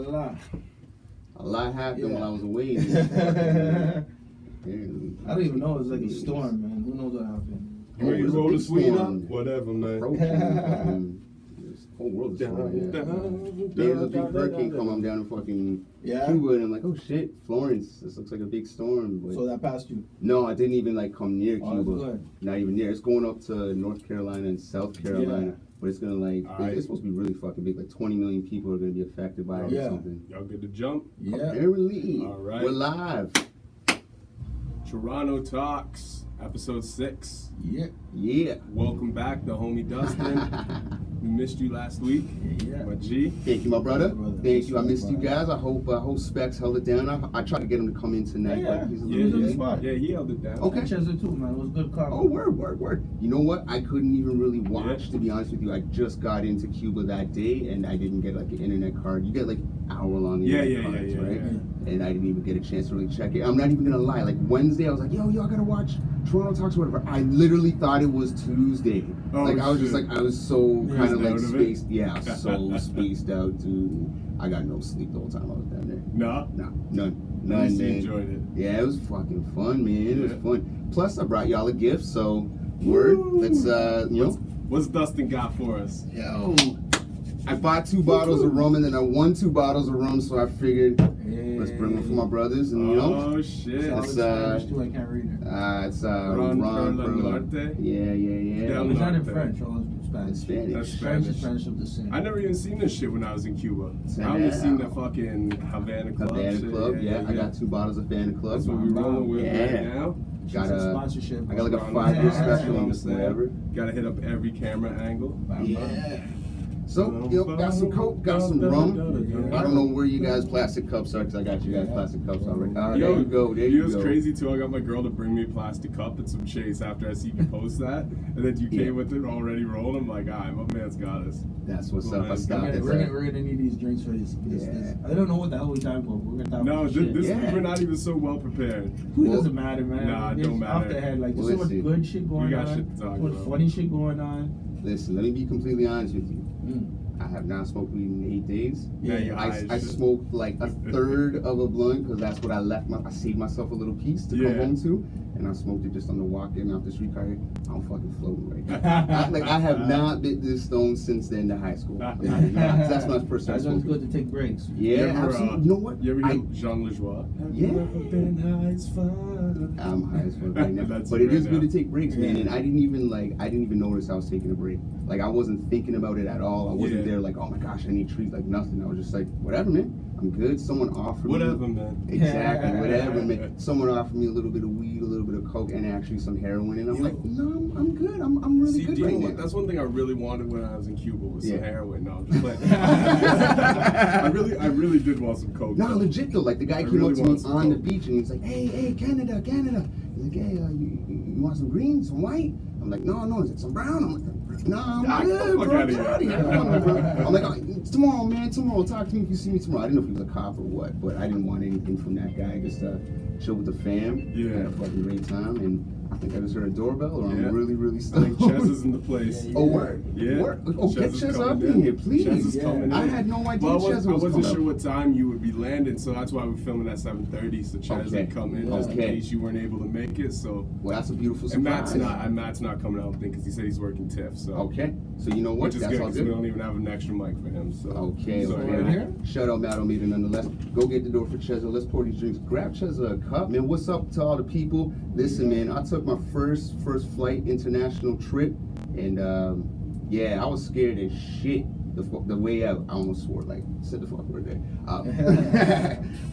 A lot happened while I was away. I don't even know. It was like a storm, man. Who knows what happened? You ready to roll the sweet up? Whatever, man. Whole world is flying. There's a big hurricane coming. I'm down in fucking Cuba, and I'm like, oh shit, Florence. This looks like a big storm. But so that passed you? No, I didn't even like come near Cuba. Good. Not even near. It's going up to North Carolina and South Carolina. But it's gonna like, it's supposed to be really fucking big. Like 20 million people are gonna be affected by it or something. Y'all good to jump? Yeah. Apparently. All right. We're live. Turono Talks, episode 6. Yeah. Welcome back, the homie Dustin. We missed you last week. My G. Thank you, my brother. Thank you. I missed you guys. I hope Specs held it down. I tried to get him to come in tonight, but he's a little late. Yeah, he held it down. Okay. Chester too, man. It was a good call. Oh, word. You know what? I couldn't even really watch, to be honest with you. I just got into Cuba that day, and I didn't get like an internet card. You get like hour-long internet cards, right? And I didn't even get a chance to really check it. I'm not even gonna lie. Like Wednesday, I was like, yo, I gotta watch Turono Talks or whatever. I literally thought it was Tuesday. I was just like, I was so kind of like spaced. Yeah, so spaced out, dude. I got no sleep the whole time I was down there. None, man. Enjoyed it. Yeah, it was fucking fun, man. It was fun. Plus, I brought y'all a gift, so let's What's Dustin got for us? Yo, I bought 2 bottles of rum, and then I won 2 bottles of rum, so I figured let's bring one for my brothers, and Oh shit! It's I can't read it. It's Ron Norte. Yeah. It's not in French, or Spanish. Spanish. That's French and Spanish of the same. I never even seen this shit when I was in Cuba. I only seen the fucking Havana Club. Yeah. I got 2 bottles of Havana Club. That's what we're rolling with right now. Got a sponsorship. I got like a 5-year special on this whatever. Gotta hit up every camera angle. Yeah. So, got some Coke, got some rum. I don't know where you guys' plastic cups are, because I got you guys plastic cups already. There you go. There you go. It was crazy, too. I got my girl to bring me a plastic cup and some chase after I see you post that. And then you came with it already rolled. I'm like, my man's got us. That's what's up. I stopped at We're going to need these drinks for this. I don't know what the hell we're time for. We're going to talk about we're not even so well prepared. Who doesn't matter, man? Nah, it don't matter. Off the head, like, there's so much good shit going on. Shit to talk about. Funny shit going on. Listen, let me be completely honest with you. I have not smoked weed in 8 days. I smoked like a third of a blunt because that's what I saved myself a little piece to come home to, and I smoked it just on the walk in off the streetcar. I'm fucking floating right now. I have not bit this stone since the end of high school. That's my first time. That's good to take breaks. Yeah, absolutely. You know what? You ever hear Jean Lajoie? Have you ever been high as fuck? I'm high as fuck right now. But it is good to take breaks, man. And I didn't even notice I was taking a break. Like I wasn't thinking about it at all. I wasn't there like, oh my gosh, I need treats, like nothing. I was just like, whatever, man. I'm good. Someone offered me. Whatever, man. Exactly, whatever, man. Someone offered me a little bit of weed, a little bit of coke, and actually some heroin, and I'm like, no, I'm good. I'm really good right now. That's one thing I really wanted when I was in Cuba was some heroin. No, I'm just playing. I really did want some coke. No, legit though. Like the guy came up to me on the beach, and he's like, hey, Canada. He's like, hey, you want some green, some white? I'm like, no. He's like, some brown? I'm like, no, I'm good, bro. Get out of here. I'm like, tomorrow, man. Tomorrow, talk to me if you see me tomorrow. I didn't know if he was a cop or what, but I didn't want anything from that guy. Just chill with the fam. Had a fucking great time, and I think I just heard a doorbell, or I'm really stoked. I think Ches is in the place. Oh, word. Yeah. Word. Oh, get Ches up in here, please. Ches is coming in. I had no idea Ches was coming. I wasn't sure what time you would be landing, so that's why we're filming at 7:30. So Ches would come in just in case you weren't able to make it. So that's a beautiful surprise. And Matt's not coming out, I think, because he said he's working TIFF. So so you know what? Which is good because we don't even have an extra mic for him. So okay. Shout out Matt O'Meara nonetheless. Go get the door for Ches. Let's pour these drinks. Grab Ches a cup, man. What's up to all the people? Listen, man. I took my first flight international trip, and I was scared as shit. The way out, I almost swore, like, said the fuck word there.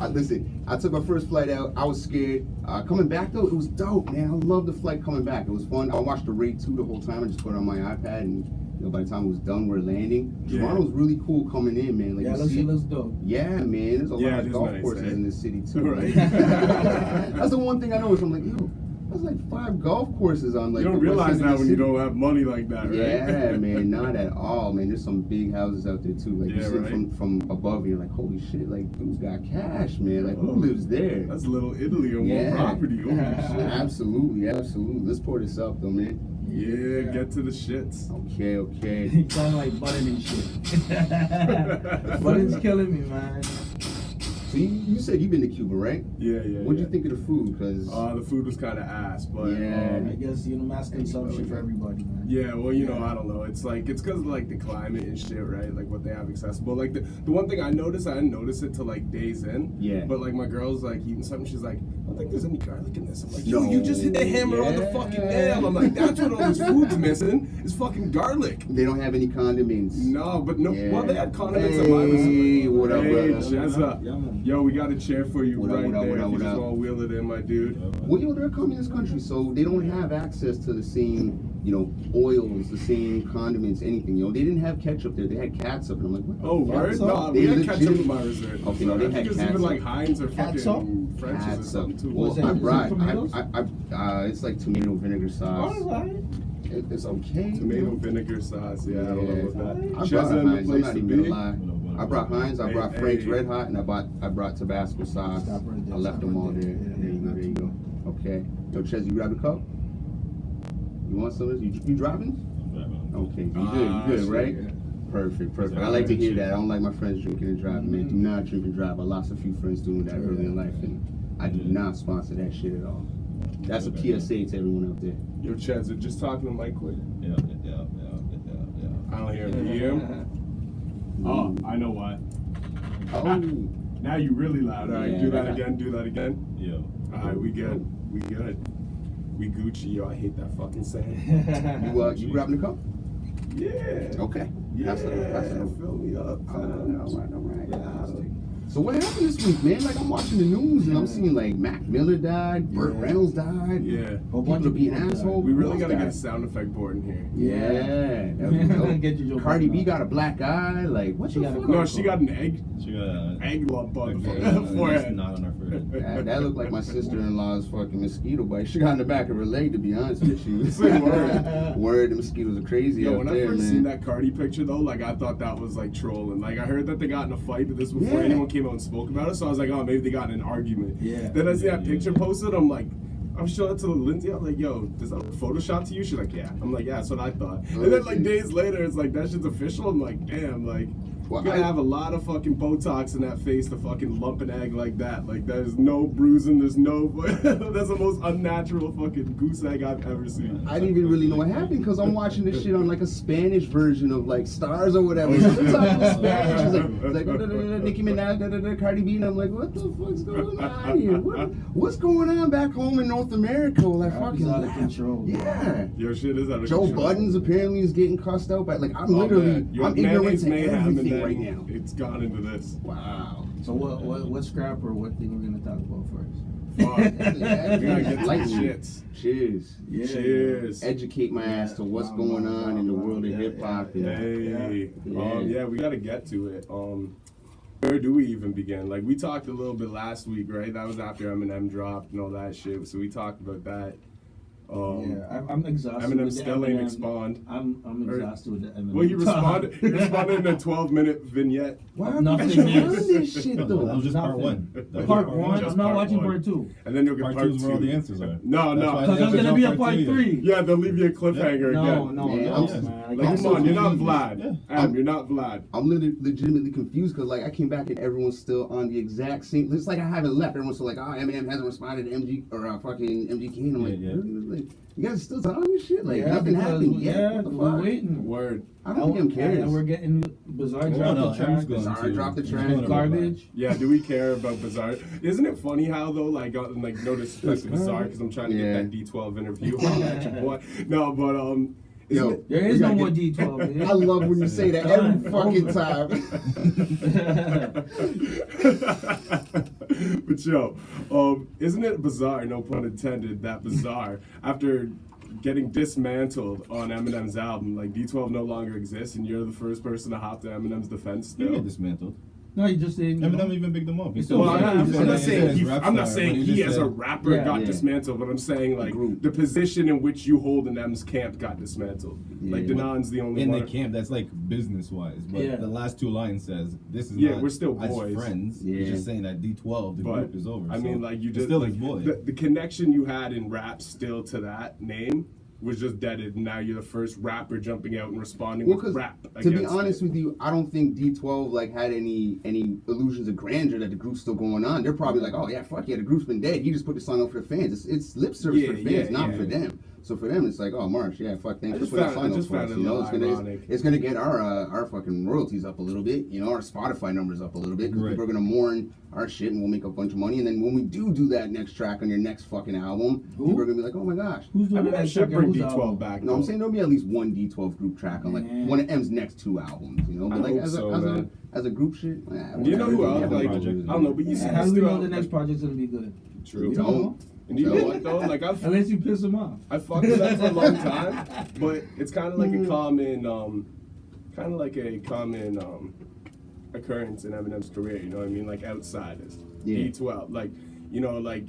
Listen, I took my first flight out. I was scared. Coming back, though, it was dope, man. I love the flight coming back. It was fun. I watched the Raid 2 the whole time. I just put it on my iPad, and by the time it was done, we're landing. Toronto was really cool coming in, man. Like, it looks dope. Yeah, man. There's a lot of golf courses in this city, too. Right. That's the one thing I noticed. I'm like, yo, there's like 5 golf courses on like. You don't realize that when you don't have money like that, right? Yeah, man, not at all, man. There's some big houses out there too. Like you see from above, you're like, holy shit, like dude's got cash, man. Like who lives there? That's Little Italy on one property. Holy shit. Absolutely. Let's pour this up though, man. Yeah, get to the shits. Okay, okay. You sound like Button and shit. Button's killing me, man. So you said you've been to Cuba, right? Yeah. What'd you think of the food? Cause The food was kind of ass, but Yeah. I guess, mass consumption for everybody, man. yeah, well, I don't know. It's like, it's because of like the climate and shit, right? Like what they have accessible. Like the one thing I noticed, I didn't notice it till like days in. Yeah. But like my girl's like eating something, she's like, I don't think there's any garlic in this. I'm like, No. yo, you just hit the hammer on the fucking nail. I'm like, that's what all this food's missing is fucking garlic. they don't have any condiments. No, but no. Yeah. Well, they had condiments in my recipe. Hey, what up, Hey, brother? Jezza. Yeah, man. Yo, we got a chair for you What up, right what up, there. what up, If you what just up? want to wheel it in, my dude. Well, they're a communist country, so they don't have access to the same, oils, the same condiments, anything. They didn't have ketchup there. They had catsup, and I'm like, what the Oh, fuck? word? so No, they we had legit- ketchup in my resort. Okay, no, they I think had it was even catsup. like Heinz or fucking Catsup? French's or Catsup. something too. Well, Is it I brought, tomatoes? it's like tomato vinegar sauce. Alright. It's okay. Tomato vinegar sauce, yeah, I don't know about that. I Chezza brought in the Heinz. I'm place not to even be. gonna lie. I brought Heinz. I brought Hey, Frank's hey. Red Hot, and I brought Tabasco sauce. Stop right there, I left stop them right all there. there. Yeah, There you go. yeah, There you go. Okay. Yo, Ches, you grab a cup. You want some of this? You driving? Okay. You good, shit, right? yeah. Perfect. I like to hear that. I don't like my friends drinking and driving, man. Do not drink and drive. I lost a few friends doing that early in life, and I do not sponsor that shit at all. That's a PSA to everyone out there. Yo, Chezza, just talking to Mike quick. Yeah. I don't hear him. You hear him? Oh, I know why. Oh. Now you really loud. All right, Yeah, do that that- again. Do that again. Yeah. All right, we good. We Gucci. Yo, I hate that fucking saying. You grabbing the cup? Yeah. Okay. Yeah. Pass it over. Fill me up. All right. Yeah. So what happened this week, man? Like I'm watching the news and I'm seeing like Mac Miller died, Burt Yeah. Reynolds died. Yeah. People are being assholes. We really Who gotta else get a died? sound effect board in here. Yeah. That was dope. Get your joke Cardi out. B got a black eye. Like what She the got a fuck? No, she got an egg She got egg lump on okay, the forehead. not on her forehead. That looked like my sister-in-law's fucking mosquito bite. She got in the back of her leg, to be honest with you. Word, the mosquitoes are crazy Yo, out when I there, first man. seen that Cardi picture though, like I thought that was like trolling. Like I heard that they got in a fight, but this was before Yeah. anyone came out and spoke about it. So I was like, oh, maybe they got in an argument. Yeah. Then I see that Yeah, picture yeah. posted. I'm like, I'm showing it to Lindsay. I'm like, yo, does that look Photoshop to you? She's like, yeah. I'm like, yeah, that's what I thought. Oh, And then like shit. days later, it's like that shit's official. I'm like, damn, like. Well, You gotta I- have a lot of fucking Botox in that face to fucking lump an egg like that. Like there's no bruising, there's no. That's the most unnatural fucking goose egg I've ever seen. I didn't even really know what happened because I'm watching this shit on like a Spanish version of like Stars or whatever. So it's talking Spanish. It's like Nicki Minaj, Cardi B, and I'm like, what the fuck's going on here? What's going on back home in North America? Like Rap fucking is out of laugh. control. Yeah. Your shit is out of Joe control. Budden's apparently is getting cussed out by like I'm Oh, literally man. You I'm have ignorant mayonnaise to mayhem, and everything then right now. It's gone into this. Wow. So what scrap or what thing we're gonna talk about first? Fuck. Yeah, We gotta get to the lightning. shits. Cheers. Yeah. Cheers. Educate my ass to what's going on in the world of hip hop. Yeah. Hey. Yeah. We gotta get to it. Where do we even begin? Like we talked a little bit last week, right? That was after Eminem dropped and all that shit. So we talked about that. I'm exhausted. Eminem with the still ain't Eminem. expand. I'm Or- exhausted with the Eminem. Well, he responded in a 12-minute vignette. Why are Nothing people else. doing this shit No, though? that was just part Nothing. one. That was Part just one. Just I'm not part watching one. part two. And then you'll get Part part 2 is where all two. the answers are. No, That's no. why Because they there's gonna don't be a part part two yet. three. Yeah, they'll leave you a cliffhanger No, again. no, Yeah, no, I'm- man. Like, I'm come so on, you're not confused. Vlad. Yeah. Adam, you're not Vlad. I'm legitimately confused because like I came back and everyone's still on the exact same. It's like I haven't left. Everyone's still like, oh, Eminem hasn't responded to MG or fucking MGK. And I'm like, Yeah, yeah. really? Like, you guys are still talking this shit? Like Yeah, nothing because happened yet. Yeah, What the we're fuck? waiting. Word. I don't think I'm And cares. we're getting Bizarre No, drop no, the track. Em's going Bizarre to- dropped the he's track. going to Garbage. Yeah, do we care about Bizarre? Isn't it funny how though, like no disrespect to Bizarre because I'm trying to Yeah. get that D12 interview on at your boy. No, but isn't Yo, it- There we is no gotta more get- D12. Man. I love when you say that every fucking time. But yo, isn't it bizarre, no pun intended, that Bizarre, after getting dismantled on Eminem's album, like D12 no longer exists, and you're the first person to hop to Eminem's defense He still? get dismantled. No, he just didn't. Eminem even bigged him up. He He's still still Well, Yeah, I'm said not he saying his rap I'm not star, saying but he just as a said- rapper Yeah. got Yeah. dismantled, but I'm saying like group. the position in which you hold in M's camp got dismantled. Like Yeah. Denon's the only In one. the camp, that's like business wise. But Yeah. the last 2 lines says, this is Yeah, not we're still as boys. friends. Yeah. He's just saying that D12, the But group is over. I so mean, like you it's just still like his boy. the connection you had in rap still to that name was just deaded, and now you're the first rapper jumping out and responding Well, with 'cause rap. to be against honest it. with you, I don't think D12 like had any illusions of grandeur that the group's still going on. They're probably like, oh yeah, fuck yeah, the group's been dead. He just put the song out for the fans. It's lip service for the fans, not for them. So for them, it's like, oh, March, yeah, fuck, thanks for putting the song out for us. You know, it's gonna get our fucking royalties up a little bit. You know, our Spotify numbers up a little bit. Because people are gonna mourn our shit, and we'll make a bunch of money. And then when we do that next track on your next fucking album, people are gonna be like, oh my gosh. Who's doing I should bring D12 back. No, I'm saying there'll be at least one D12 group track on like one of M's next 2 albums. You know, but like as a group shit. Do you know who else? Like, I don't know, but you see, how do we know the next project's gonna be good? True. You don't. And you know what though? Like unless you piss them off. I fucked with that for a long time, but it's kind of like a common occurrence in Eminem's career. You know what I mean? Like outsiders, D12, like you know, like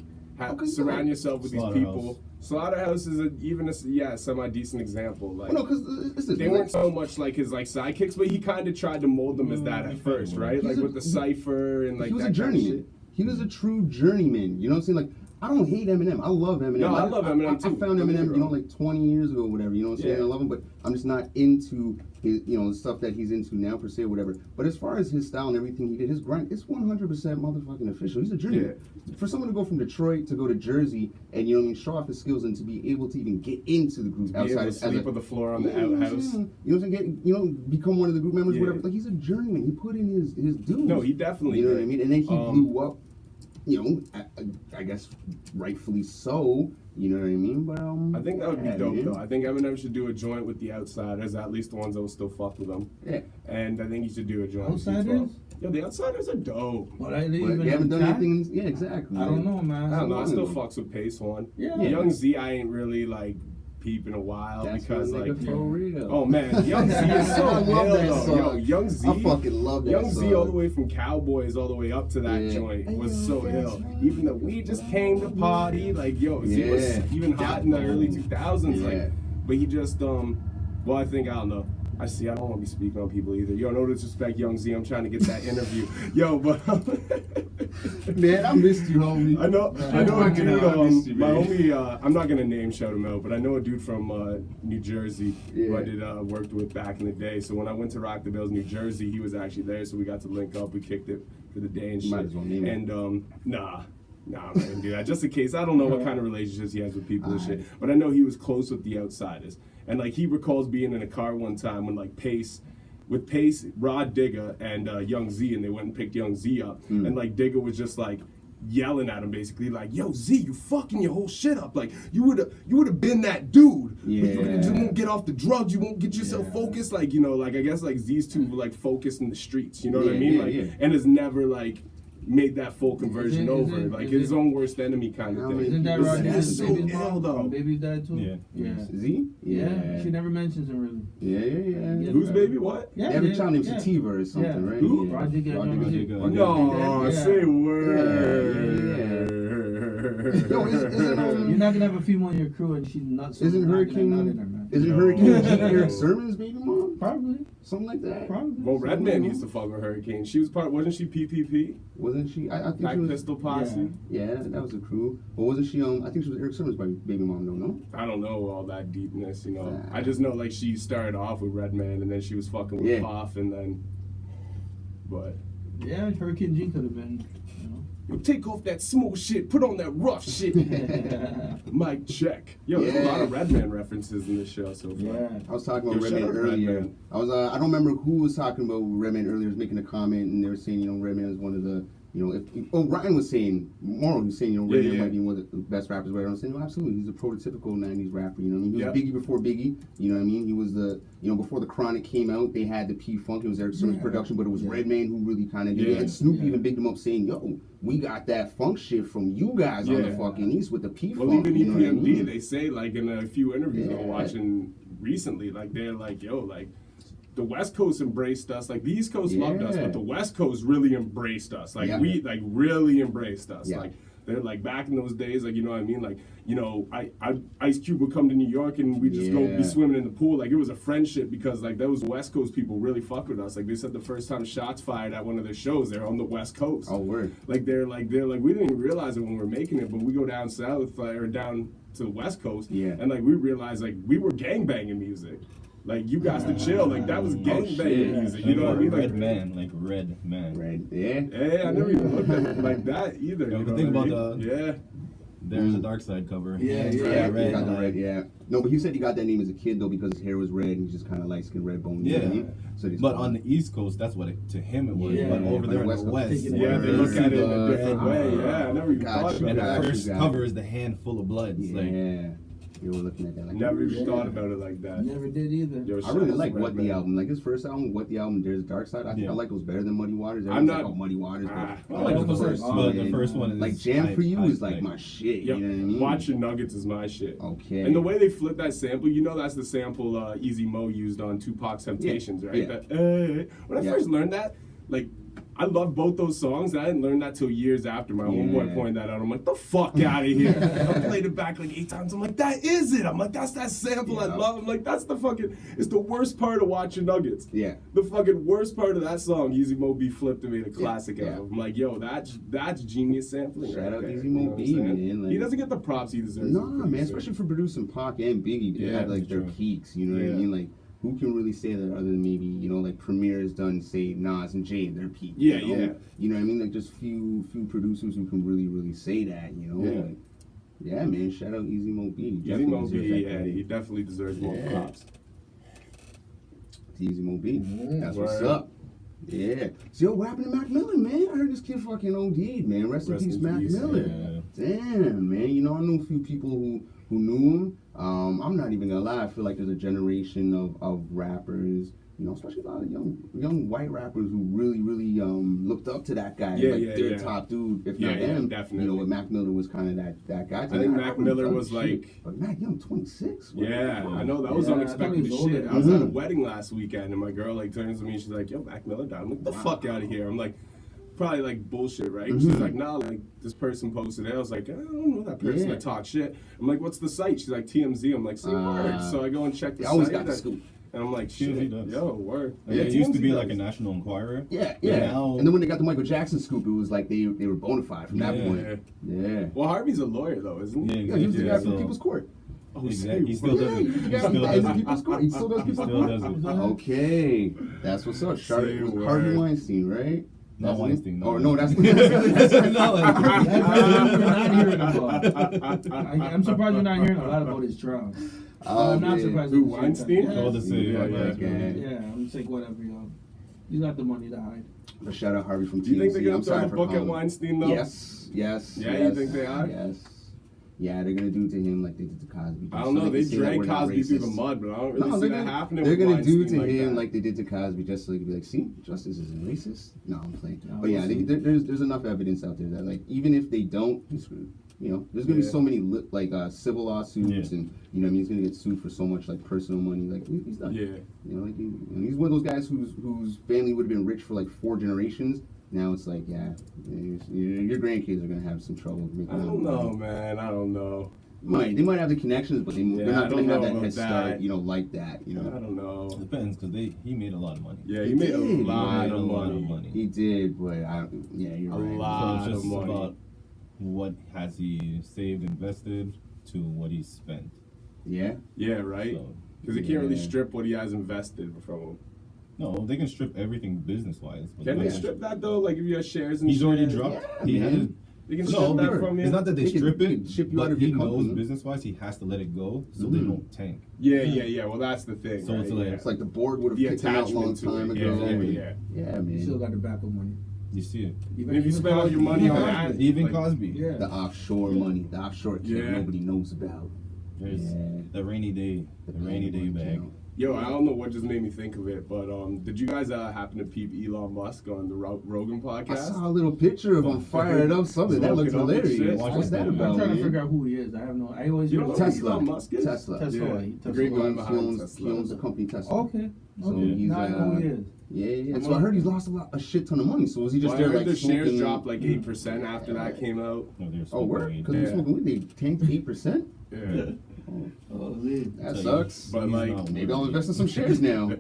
surround yourself with these people. Slaughterhouse is a semi decent example. Like, well, no, because they weren't so much like his like sidekicks, but he kind of tried to mold them as that at first, right? Like with the cipher and like he was that a journeyman. kind of shit. He was a true journeyman. You know what I'm saying? Like, I don't hate Eminem. I love Eminem. No, I love Eminem too. I found Eminem, you know, like 20 years ago or whatever. You know what I'm saying? I love him, but I'm just not into his, you know, the stuff that he's into now per se or whatever. But as far as his style and everything he did, his grind, it's 100% motherfucking official. He's a journeyman. Yeah. For someone to go from Detroit to go to Jersey and, you know what I mean, show off his skills and to be able to even get into the group outside of sleep on the floor on the outhouse. You know what I'm saying? You know, become one of the group members, whatever. Like, he's a journeyman. He put in his dues. No, he definitely You know did. what I mean? And then he blew up. You know, I guess rightfully so. You know what I mean? But I think that would be dope, though. I think Eminem should do a joint with the Outsiders, at least the ones that will still fuck with them. Yeah. And I think he should do a joint Outsiders? with D12. Yeah, the Outsiders are dope. But they haven't done anything. Yeah, exactly. I don't know, man. I don't know. I still fucks with Pace One. Yeah. Young Z, I ain't really like peep in a while. That's because like for real. Oh man, Young Z is so I love ill, that though. song. Yo, Young Z, I fucking love that Young song. Z all the way from Cowboys all the way up to that joint was so ill. Even though we just came to party, like yo, Z was even hot in the early 2000s, like, but he just well, I don't know. I don't want to be speaking on people either. Yo, no disrespect, Young Z. I'm trying to get that interview. Yo, but man, I missed you, homie. I know a dude. My homie. I'm not gonna name shout him out, but I know a dude from New Jersey who I did worked with back in the day. So when I went to Rock the Bells, New Jersey, he was actually there. So we got to link up. We kicked it for the day and shit. Might as well name it. And nah, I'm not gonna do that. Just in case. I don't know what kind of relationships he has with people and shit. But I know he was close with the Outsiders. And like he recalls being in a car one time when like Pace, Rod Digger, and Young Z, and they went and picked Young Z up, and like Digger was just like yelling at him basically like, "Yo Z, you fucking your whole shit up. Like you would have been that dude. Yeah. You just won't get off the drugs. You won't get yourself focused. Like you know, like I guess like Z's two were like focused in the streets. You know what I mean? And has never like made that full conversion over, like his own worst enemy kind of thing. Isn't that right? That's so ill though. Baby's dad too? Yeah. Z? Yeah. She never mentions him really. Yeah. Who's baby? What? They have a child named Sativa or something, right? Who? Roger No, say word. Yo, you're not gonna have a female in your crew and she's not. Isn't Hurricane G Eric Sermon's baby mom? Probably. Something like that. Probably. Well, Redman used to fuck with Hurricane. She was wasn't she PPP? Wasn't she? I think Black she was. Pistol Posse. Yeah, that was a crew. But wasn't she? I think she was Eric Sermon's baby mom. No. I don't know all that deepness, you know. I just know like she started off with Redman and then she was fucking with Puff and then. But. Yeah, Hurricane G could have been. Yo, take off that smooth shit, put on that rough shit. Mic check. Yo, there's a lot of Redman references in this show so far. Yeah. I was talking about Redman earlier. Redman. I don't remember who was talking about Redman earlier. Was making a comment and they were saying, you know, Redman is one of the, you know, Ryan was saying, Morrow was saying, you know, Redman might be one of the best rappers. But I'm saying, well, absolutely, he's a prototypical '90s rapper. You know what I mean? He was Biggie before Biggie. You know what I mean? He was before the Chronic came out, they had the P-Funk. It was Eric Sermon's production, but it was Redman who really kind of did it. And Snoop even bigged him up, saying, yo, we got that funk shit from you guys on the fucking East with the P-Funk. Well, even you know EPMD, what I mean? they say, like, in a few interviews I was watching recently, like, they're like, yo, like, the West Coast embraced us. Like, the East Coast loved us, but the West Coast really embraced us. Like, we, like, really embraced us. Like, They're like back in those days, like, you know what I mean? Like, you know, Ice Cube would come to New York and we just go be swimming in the pool. Like, it was a friendship because like those West Coast people really fuck with us. Like, they said the first time shots fired at one of their shows, they're on the West Coast. Oh, word. Like they're like we didn't even realize it when we were making it, but we go down south or down to the West Coast, and like we realized like we were gangbanging music. Like, you guys to chill, like that was gangbanging music. You know what I mean? Red Man. Red, yeah. Hey, I never even looked at it like that either. Yeah, You but know think what I about mean? There's a Dark Side cover. Yeah, Yeah, red. you got the red, yeah. No, but he said he got that name as a kid though because his hair was red and he's just kind of light skinned, red bone. Yeah. You know what I mean? So they But call on him- the East Coast, that's what to him it was. Yeah. But over there in the Coast, West, taking Yeah, they look at it in a different uh, way. Yeah, I never even Gotcha. thought about and the that. first got it. cover is the hand full of blood. It's like, yeah, you were looking at that like Never even Yeah. thought about it like that. Never did either. Yo, I shout really out like to What Red the Man. album, like his first album, What the album. There's Dark Side. I think I like those better than Muddy Waters. I'm not- Like, Muddy Waters. Ah, But I like the almost first like, one. but the first one is like Jam for You hype, is like my shit. Yep. You know what I mean? Watching Nuggets is my shit. Okay. And the way they flip that sample, you know that's the sample Easy Mo used on Tupac's Temptations, right? Yeah. That, when I first learned that, like, I love both those songs, and I didn't learn that till years after. My homeboy pointed that out. I'm like, the fuck out of here. I played it back like 8 times. I'm like, that is it. I'm like, that's that sample I love. I'm like, that's the fucking, it's the worst part of watching Nuggets. Yeah. The fucking worst part of that song, Easy Mo B flipped and made a classic Yeah. out of. I'm like, yo, that's genius sampling. Shout right out there. Easy You know Mo what I'm B, saying? man, like- He doesn't get the props he deserves. Nah, as a man, producer. especially for producing Pac and Biggie, they Yeah, had like their true. peaks. You know what I Yeah. mean? Like, who can really say that other than maybe, you know, like Premier's done, say, Nas and Jay, their peak. Yeah, you know? yeah. You know what I mean? Like, just few producers who can really say that, you know? Yeah. Like, yeah, man, shout out Easy Mo B. Easy Mo Definitely B, deserves that yeah, credit. he definitely deserves more Yeah. props. To Easy Mo B. That's what's Word. up. Yeah. So, yo, what happened to Mac Miller, man? I heard this kid fucking OD'd, man. Rest in peace, Mac peace, Miller. yeah. Damn, man. You know, I know a few people who knew him. I'm not even gonna lie. I feel like there's a generation of rappers, you know, especially a lot of young white rappers who really looked up to that guy. Yeah, like yeah, their yeah. top dude, if Yeah, not yeah, him. definitely. You know, Mac Miller was kind of that guy. I think Mac Miller was shit. like- But Mac Young, 26. What the Yeah, fuck? I know that was Yeah, I unexpected thought as he was shit. older. I was at a Mhm. wedding last weekend, and my girl like turns to me and she's like, "Yo, Mac Miller died." I'm like, "The fuck out of here!" I'm like, probably like bullshit, right? She's like, "Nah, like this person posted it." I was like, "I don't know that person Yeah. that talks shit." I'm like, "What's the site?" She's like, "TMZ." I'm like, "See, word." So I go and check the They always site. got the scoop. And I'm like, TMZ "Shit, does. yo, word." Yeah, it used to TMZ be like a does. National Enquirer. Yeah. Now- And then when they got the Michael Jackson scoop, it was like they were bona fide from that Yeah. point. Yeah. Well, Harvey's a lawyer though, isn't he? Yeah, he was the guy from so- People's Court. Oh, Exactly. He shit. still does it. He's the He guy still from does it. People's Court. He still does He People's still Court. does it. Okay, that's what's up. Say It was word. Harvey Weinstein, right? Not That's Weinstein, him? no. Oh no, that's No, like- That's what we're not hearing about. I'm surprised we're not hearing a lot about his trial. Oh, I'm not man. surprised. Who, at the same Weinstein? time. All the same. Yeah, Yeah, yeah. Yeah, I'm just like whatever, yo. He's got the money to hide. But shout out Harvey from TMZ. Do you think they're gonna I'm throw sorry the for book at calling. Weinstein though? Yes. Yeah, you yes, think they are? Yes. Yeah, they're gonna do to him like they did to Cosby. I don't know. They can say that dragged we're not Cosby through the racist. mud, but I don't really No, see they're that gonna, happening. they're with gonna do Weinstein to him that. like they did to Cosby, just so they could be like, see, justice isn't racist. No, I'm playing. No, But yeah, we'll see. there's enough evidence out there that like even if they don't, he's screwed. You know, there's gonna be Yeah. so many civil lawsuits, Yeah. and you know, what I mean, he's gonna get sued for so much like personal money. Like he's done. Yeah. You know, like and he's one of those guys whose family would have been rich for like 4 generations. Now it's like, yeah, your grandkids are gonna have some trouble making I don't know, man. I don't know. They might have the connections, but they're I not don't gonna have know that about head start, that. you know, like that. You I know, don't know. Depends, because he made a lot of money. Yeah, he made a did. lot He made of a lot of money. money. he did, but you're A right. lot. So it's just of money. about what has he saved, invested, to what he spent. Yeah, Yeah, right. So, Because he can't really Yeah. strip what he has invested from him. no, they can strip everything business-wise. But Can they yeah. strip that though? Like if you have shares and He's already shit? dropped. Yeah, he had man. to, They can no, strip that sure. from you. it's not that they They can- strip they it, can ship you out but of he your knows company. business-wise he has to let it go so they Mhm. don't tank. Yeah. Well, that's the thing. So right? it's like- yeah. it's like the board would have The kicked him out a long attachment to time it. ago. Yeah, and- yeah. yeah, He still man. got the backup money. You see it. And if you spend all your money on that, Even like, Cosby. Yeah. The offshore money, the offshore account Yeah. nobody knows about. There's Yeah. the rainy day bag. Yo, I don't know what just made me think of it, but did you guys happen to peep Elon Musk on the Rogan I podcast? saw a little picture of him firing up something. That looks Smoking up and shit. hilarious. Watch What's that that video. about, I'm trying to man? figure out who he is. I have no. I always You hear don't about know Tesla. Elon Musk is? Tesla. Tesla. Yeah. Tesla. The great He man owns, behind he owns Tesla. the company Tesla. Okay. So Okay. he's, Now I know who he is. Yeah. So I heard he's lost a shit ton of money. So was he just Well, I there heard like the shares smoking? dropped like 8% after that came out. No, they're Oh, word? smoking Because weed. he was Yeah. smoking weed, they tanked 8%? Yeah. Oh, man. That So sucks. But he's like, not Maybe I'll worried. invest in some shares now.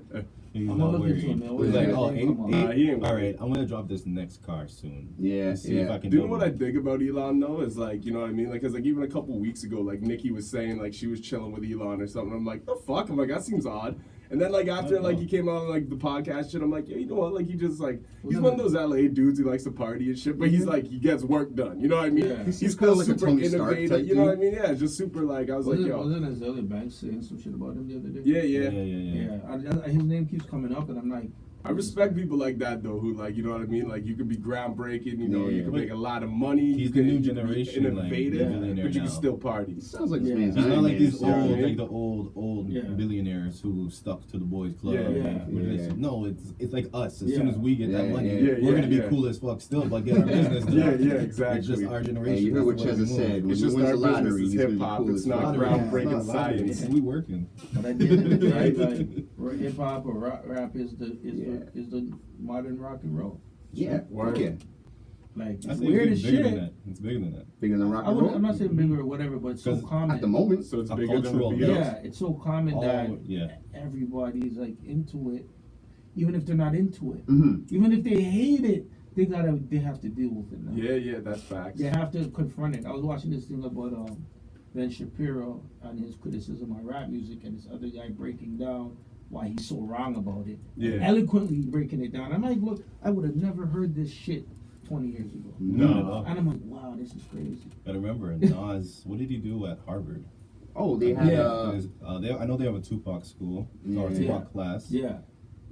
He's I'm not gonna look into worried. it, man. He's like, Yeah. oh, Come on. he ain't all worried. right, I'm gonna drop this next car soon. Yeah, And see if I yeah. can. Do you know double what I it. dig about Elon though? Is like, you know what I mean? Like, cause like even a couple weeks ago, like Nikki was saying like she was chilling with Elon or something. I'm like, the fuck? I'm like, that seems odd. And then like after like he came out on like the podcast shit, I'm like, yeah, you know what? Like he just like he's one of those LA dudes who likes to party and shit, but he's like he gets work done. You know what I mean? Yeah. He's He's kinda still like a super Tony Stark innovative. type You know what I dude. mean? Yeah, just super like I was like, yo, Wasn't Azalea Banks saying some shit about him the other day? yeah. Yeah, his name keeps coming up, and I'm like, I respect people like that though, who like, you know what I mean? Like you could be groundbreaking, you know, Yeah. you can make a lot of money. He's you the can, new you can be generation, like, innovative, billionaire but you now. can still party. Sounds like this Yeah. man's He's not Iron like Man, these you know what I old, mean? like the old Yeah. billionaires who stuck to the boys club. Yeah. and were this- Yeah. No, it's like us. As soon Yeah. as we get that Yeah, money, yeah. we're gonna be Yeah. cool as fuck still, but get our business done. Yeah, exactly. It's just our generation. Hey, you heard what that's the way we Cheza move. said. When It's he just wins our the lottery, business is he's gonna be hip-hop. cool It's as not fuck. groundbreaking It's not lottery. science. We working. but at the end of the day, Right? like hip hop or rap is the modern rock and roll. Yeah, Word. yeah. Like I it's think weird as it's bigger than shit. that. It's bigger than that. Bigger than rock I and would, roll? I'm not saying bigger or whatever, but it's so 'Cause common. At the moment. So it's A bigger than the cultural- Beatles. Yeah, it's so common that Yeah. everybody's like into it, even if they're not into it. Mm-hmm. Even if they hate it, they have to deal with it now. Yeah, that's facts. They have to confront it. I was watching this thing about Ben Shapiro and his criticism on rap music, and this other guy breaking down why he's so wrong about it. Yeah. Eloquently breaking it down. I'm like, look, I would have never heard this shit 20 years ago. No. And I'm like, wow, this is crazy. But remember, Nas, what did he do at Harvard? Oh, they had Yeah. I know they have a Tupac school or a Yeah. Tupac class. Yeah.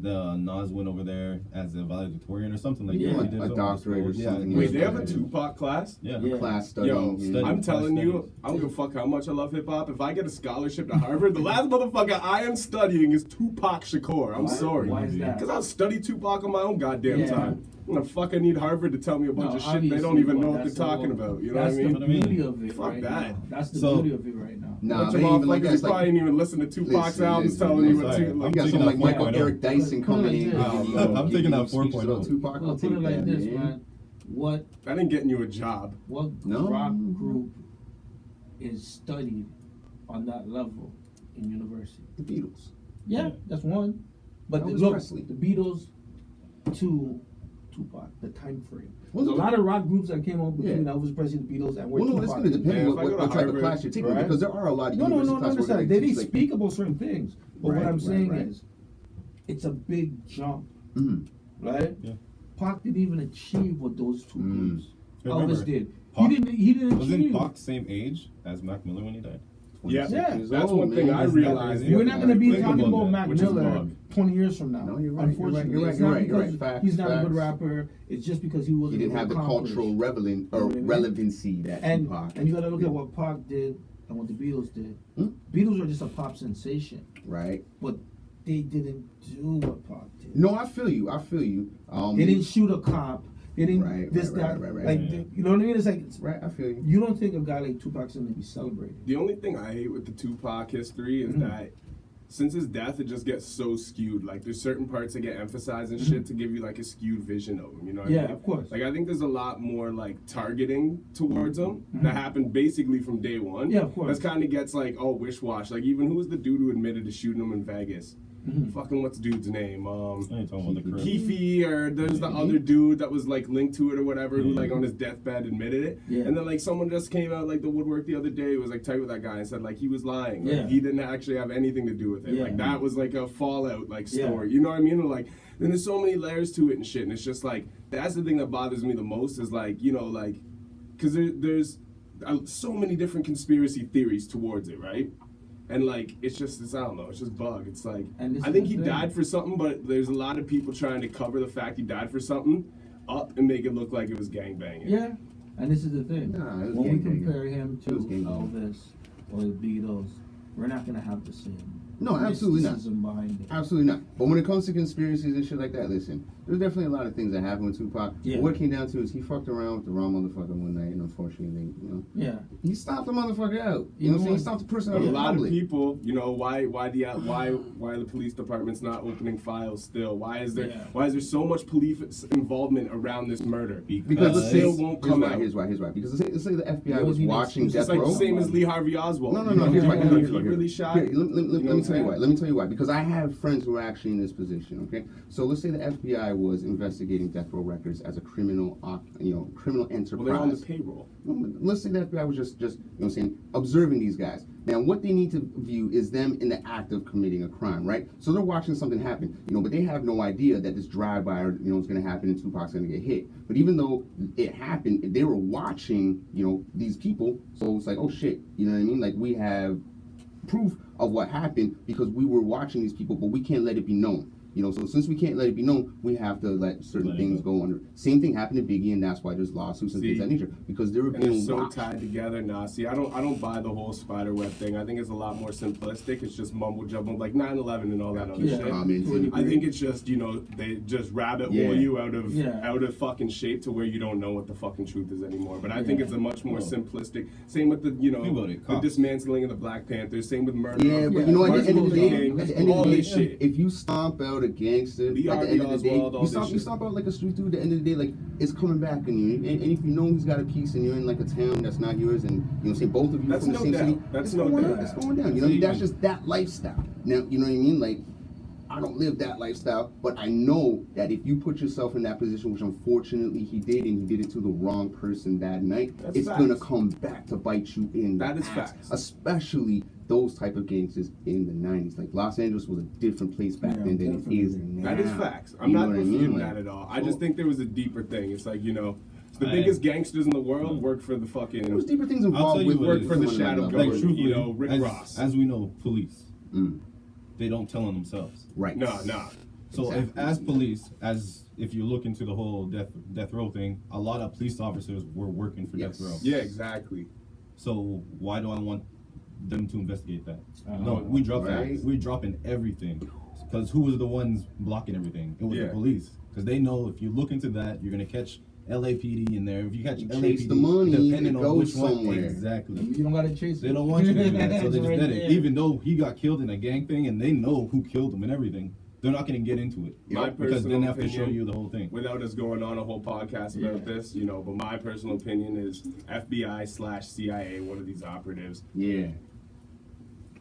The Nas went over there as a valedictorian or something like Yeah. that. He A did something doctorate or with school. something. Yeah, Wait, they have a Yeah. Tupac class? Yeah. Yeah. class studying. Yo, study. I'm telling you, studies. I don't give a fuck how much I love hip hop. If I get a scholarship to Harvard, the last motherfucker I am studying is Tupac Shakur. I'm Why- sorry. why is that? Because I'll study Tupac on my own goddamn Yeah. time. I'm gonna fucking need Harvard to tell me a bunch No, of shit they obviously, don't even but know what they're that's the talking whole- about. You know that's what I mean? the What I mean? beauty of it Fuck right that. now. That's the So- beauty of it right now. Nah, Bunch they of even like motherfuckers that's probably like. didn't even listen to Tupac's Listen, albums listen, telling you listen. what Right. to You like. got taking someone like that Michael 4.0. Eric Dyson Put it coming like in. this. giving you- I'm giving taking you that speeches 4.0. about Tupac. I'll Look, put take it like that, this, man. man. What That ain't getting you a job. No. rock group is studied on that level in university? The Beatles. Yeah, that's one. But Elvis look, Presley. the Beatles to Tupac, the time frame. Well, There's a the- lot of rock groups that came up between Yeah. Elvis Presley, the Beatles, and where Well, no, Tupac it's going to is. depend Yeah, on if I go to what type of Harvard, class you're taking right? because there are a lot of No, university I classes where understand. they They teach, didn't like- speak about certain things. But Right, what I'm right, saying right. is, it's a big jump, Mhm. right? Yeah. Pac didn't even achieve what those two groups. Remember, Elvis did. Pac- He didn't Wasn't achieve. Pac same age as Mac Miller when he died? Yeah, 26 years that's old, one thing man. I That's realized. crazy. We're not going to be Think talking about about that, Mac which is Miller bug. 20 years from now. No, you're right, you're right, Unfortunately, you're right, it's you're not right, you're because right. Facts, he's not a good facts. rapper. It's just because he wasn't. He didn't have the accomplished. cultural relevancy that And Tupac. and you got to look at what Pac did and what the Beatles did. Hmm? Beatles are just a pop sensation, Right. but they didn't do what Pac did. No, I feel you. They didn't shoot a cop. They didn't Right, this right, that. right, right, Like right. you know what I mean? It's like Right, I feel you. you don't think a guy like Tupac's going to be celebrated. The only thing I hate with the Tupac history is that since his death, it just gets so skewed. Like, there's certain parts that get emphasized and shit to give you, like, a skewed vision of him, you know what I Yeah, mean? of course. Like, I think there's a lot more, like, targeting towards him that happened basically from day one. Yeah, of course. That's kind of gets, like, oh, wish-wash. Like, even who was the dude who admitted to shooting him in Vegas? Fucking what's the dude's name? I ain't talking about the crib. Keefe, or there's the other dude that was like linked to it or whatever, who like on his deathbed admitted it. Yeah. And then like someone just came out like the woodwork the other day, was like tight with that guy and said like he was lying. Like, Yeah. he didn't actually have anything to do with it. Yeah. Like that was like a fallout like Yeah. story. You know what I mean? Like then there's so many layers to it and shit. And it's just like that's the thing that bothers me the most is like, you know, like because there's so many different conspiracy theories towards it, right? And like it's I don't know, it's just bug. It's like And this I is think the he thing. died for something, but there's a lot of people trying to cover the fact he died for something up and make it look like it was gangbanging. Yeah, and this is the thing. Nah, it was when we gangbanging. compare him to It was gangbanging. Elvis or the Beatles, we're not gonna have the same No, absolutely not. mysticism behind it. Absolutely not. But when it comes to conspiracies and shit like that, listen, there's definitely a lot of things that happened with Tupac. Yeah. But what it came down to is he fucked around with the wrong motherfucker one night, and unfortunately, Yeah. he stopped the motherfucker out. You know what I'm saying? He stopped the person out But a in lot of public. people, why the police department's not opening files still? Why is there so much police involvement around this murder? Because it let's still say, won't come out. here's why. Because let's say the FBI You was need watching excuses. Death It's like Row. the same as Lee Harvey Oswald. No, here's why. He really shot. Here, let me You know tell you what I'm why. Let me tell you why. Because I have friends who are actually in this position. Okay, so let's say the FBI was investigating Death Row Records as a criminal enterprise. Well, they're on the payroll. Let's say that FBI was just observing these guys. Now, what they need to view is them in the act of committing a crime, right? So they're watching something happen, but they have no idea that this drive-by, is going to happen and Tupac's going to get hit. But even though it happened, they were watching, these people. So it's like, oh shit, you know what I mean? Like we have proof of what happened because we were watching these people, but we can't let it be known. So since we can't let it be known, we have to let certain things go under. Same thing happened to Biggie, and that's why there's lawsuits and things of that nature because they were And they're being so watched. tied together. Nah, see, I don't buy the whole spider web thing. I think it's a lot more simplistic. It's just mumble jumble, like 9/11 and all that other Yeah. shit. Commenting. I think it's just they just rabbit hole Yeah. you out of Yeah. fucking shape to where you don't know what the fucking truth is anymore. But I think Yeah. it's a much more Well, simplistic. Same with the think about it, the cops. dismantling of the Black Panthers. Same with murder. Yeah, of but at the end of the day, all this shit. if you stomp out a gangster, Lee at the end of the Harvey day, Oswald, all you this stomp shit. out like a street dude. At the end of the day, like it's coming back on you. And if you know he's got a piece and you're in like a town that's not yours, and say both of you That's from the no same doubt. city, That's it's no going doubt. down. It's going down. See, That's just that lifestyle. Now, you know what I mean? Like I don't live that lifestyle, but I know that if you put yourself in that position, which unfortunately he did, and he did it to the wrong person that night, That's it's facts. gonna come back to bite you in That the is ass. facts. Especially those type of gangsters in the 90s. Like Los Angeles was a different place back Yeah, then than it is definitely. now. That is facts. I'm You know not what I refuting mean? that at all. I just think there was a deeper thing. It's like, the I- biggest gangsters in the world work for the fucking There was deeper things I'll involved tell with you what work it for the someone shadow like that. government. Like truthfully, Rick Ross. as we know, police, Mm, they don't tell on themselves. right. Nah. So Exactly. if you look into the whole death row thing, a lot of police officers were working for Yes. death row. Yeah, exactly. So why do I want them to investigate that? Uh-huh. No, we drop Right. that. We're dropping everything. Because who was the ones blocking everything? It was Yeah. the police. Because they know if you look into that, you're gonna catch LAPD in there. If you catch You LAPD, chase the money, depending it on goes which one, somewhere. exactly. You don't gotta chase it. They don't want you to do that, so they It's just right did it. there. Even though he got killed in a gang thing, and they know who killed him and everything, they're not gonna get into it My because then they have to personal show opinion, you the whole thing. Without us going on a whole podcast about this, but my personal opinion is FBI/CIA, one of these operatives, Yeah.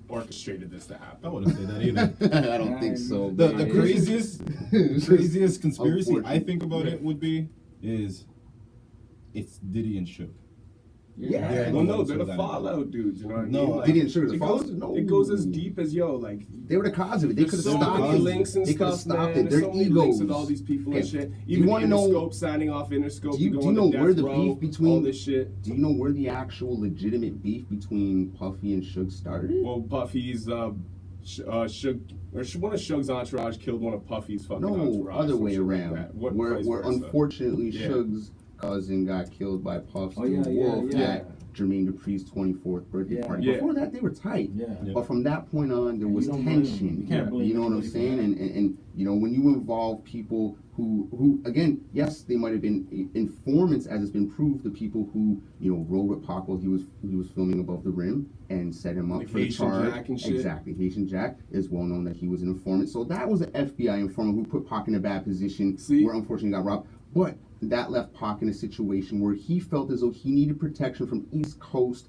orchestrated this to I happen. wouldn't say that either. I don't think so. The man. craziest conspiracy I Unfortunate. think about it would be is it's Diddy and Shook. Yeah. Yeah. Well, no, That's they're the what that Fallout dudes, you know what I No, mean? Like, Diddy and Sugar, the it Fallout? goes, No. it goes as deep as, like, They were the cause of it. They could there's have so stopped many it. links and They could have stuff, stopped man. it. There's Their so many links egos. with all these people and Okay. shit. You Even wanna know- Interscope signing off Interscope Do you to go know on where death the row, beef between- all this shit. Do you know where the actual legitimate beef between Puffy and Suge started? Well, Puffy's Suge, or one of Suge's entourage killed one of Puffy's fucking No, entourage. other some way shit like around. that. What, where vice where versa. unfortunately Yeah. Suge's cousin got killed by Puff's Oh, yeah, wolf yeah. at Jermaine Dupri's 24th birthday Yeah. party. Yeah. Before that, they were tight. Yeah. Yeah. But from that point on, there You was don't blame them. tension. You can't blame You know what I'm anybody for saying? that. And when you involve people who again, yes, they might have been informants, as it's been proved, the people who rode with Pac while he was filming Above the Rim and set him up Like for the Haitian charge. Jack and shit. Exactly, Haitian Jack is well known that he was an informant. So that was an FBI informant who put Pac in a bad position See? where unfortunately got robbed. But that left Pac in a situation where he felt as though he needed protection from East Coast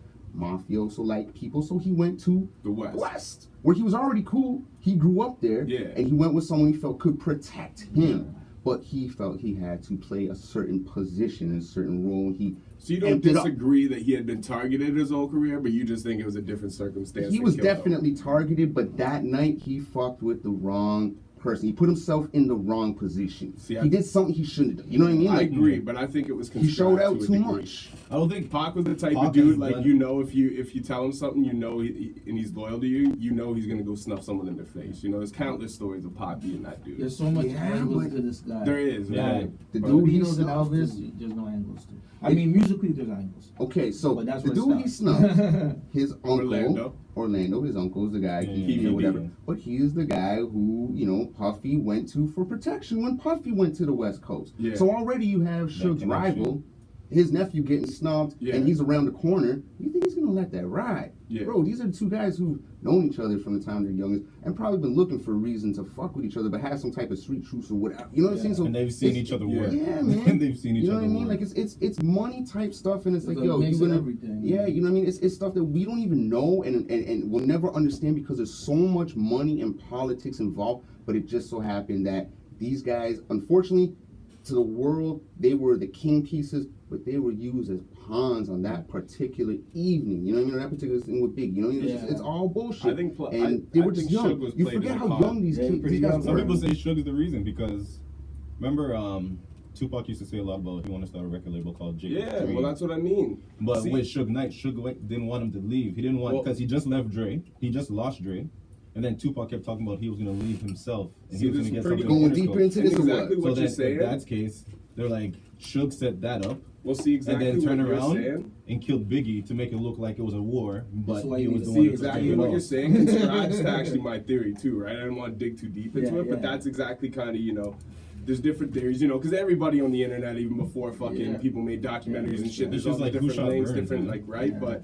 mafioso-like people, so he went to The West. where he was already cool. He grew up there, Yeah. and he went with someone he felt could protect him. But he felt he had to play a certain position, a certain role. So you don't ended up- disagree that he had been targeted his whole career, but you just think it was a different circumstance. He that was killed him. definitely targeted, but that night he fucked with the wrong person. He put himself in the wrong position. See, he did something he shouldn't have done. You know what I mean? I Like, agree, but I think it was he showed conspired out to a too degree. much. I don't think Pac was the type Pac of dude has like done- if you tell him something and he's loyal to you, he's gonna go snuff someone in their face. There's countless stories of Pac being that dude. There's so much Yeah, angles but to this guy. There is, Yeah. right? The But- dude he Beatles and snuffed. Elvis, there's no angles to. I mean, musically, there's angles. Okay, so But that's the where it dude he stopped. snuffed, his uncle, Orlando. Orlando, his uncle's the guy, Yeah, or whatever. yeah. But he is the guy who, you know, Puffy went to for protection when Puffy went to the West Coast. Yeah. So already you have Suge's connection. rival, his nephew getting snubbed, Yeah. and he's around the corner. You think he's gonna let that ride? Yeah. Bro, these are the two guys who've known each other from the time they're youngest and probably been looking for a reason to fuck with each other, but have some type of street truce or whatever. You know what I'm saying? So And they've seen it's- each other yeah. work. Yeah, man. They've seen each You know other what I mean? work. Like it's money type stuff, and it's It's like, a yo, mix you of gonna, everything. yeah, you know what I mean? It's stuff that we don't even know and we'll never understand because there's so much money and politics involved. But it just so happened that these guys, unfortunately, to the world, they were the king pieces, but they were used as pawns on that particular evening. You know what I mean? That particular thing with Big. You know, it's all bullshit. I think and they were just think Suge young. was You played forget in a how pod. young these Yeah, kids, pretty these guys young. Some were. people say Suge is the reason because remember Tupac used to say a lot about he wanted to start a record label called J. Yeah, well, that's what I mean. But See, with Suge Knight, didn't want him to leave. He didn't want Well- because he just left Dre. He just lost Dre. And then Tupac kept talking about he was going to leave himself. And See, he was this going to is get pretty something Going with deeper Interscope. into this or exactly what? what So you're then, saying. if that's case, they're like, Suge set that up. We'll see exactly and then turn what you're around saying. and killed Biggie to make it look like it was a war, but That's why he you was need the to one See that exactly took it what off. you're saying. Subscribes to actually my theory too, right? I didn't want to dig too deep into Yeah, it, but yeah. that's exactly kind of, you know, there's different theories, you know, because everybody on the internet, even before fucking Yeah. people made documentaries and shit, It's there's all just like Who different Shot lanes, Burns, different man. like, right? Yeah. But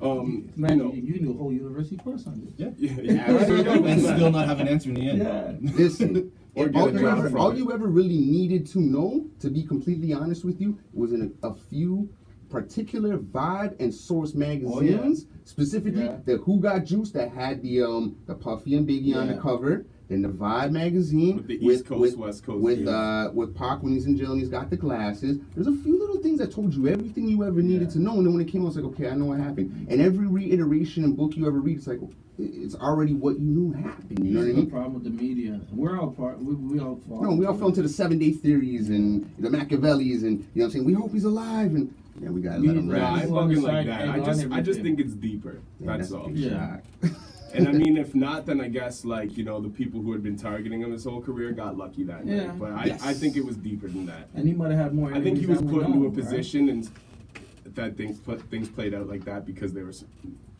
Man, you know, you knew a whole university course on this. Yeah. Absolutely. And still not have an answer in the end. Yeah. Listen, Or and get all, a you job ever, from all it. you ever really needed to know, to be completely honest with you, was in a few particular Vibe and Source magazines, specifically Yeah. the Who Got Juice that had the Puffy and Biggie on the Yeah. cover, then the Vibe magazine With the East Coast, West Coast, with yeah. with Pac when he's in jail and he's got the glasses. There's a few little things that told you everything you ever needed to know, and then when it came out, it's like, okay, I know what happened. And every reiteration and book you ever read, it's like, it's already what you knew happened. You know what I That's the mean? problem with the media. We're all part. We all fall. No, we all fell into the 7-day theories and the Machiavellis, and you know what I'm saying. We hope he's alive, and yeah, we gotta let him Yeah, Nah, I rest. ain't on the fucking like side that. and I on just everything. think it's deeper. Yeah, That's a all. big Yeah. shot. And I mean, if not, then I guess like, you know, the people who had been targeting him his whole career got lucky that Yeah. night. But Yes. I think it was deeper than that. And he might have had more. I think he was enemies put than we into a know, right? position and that things played out like that because they were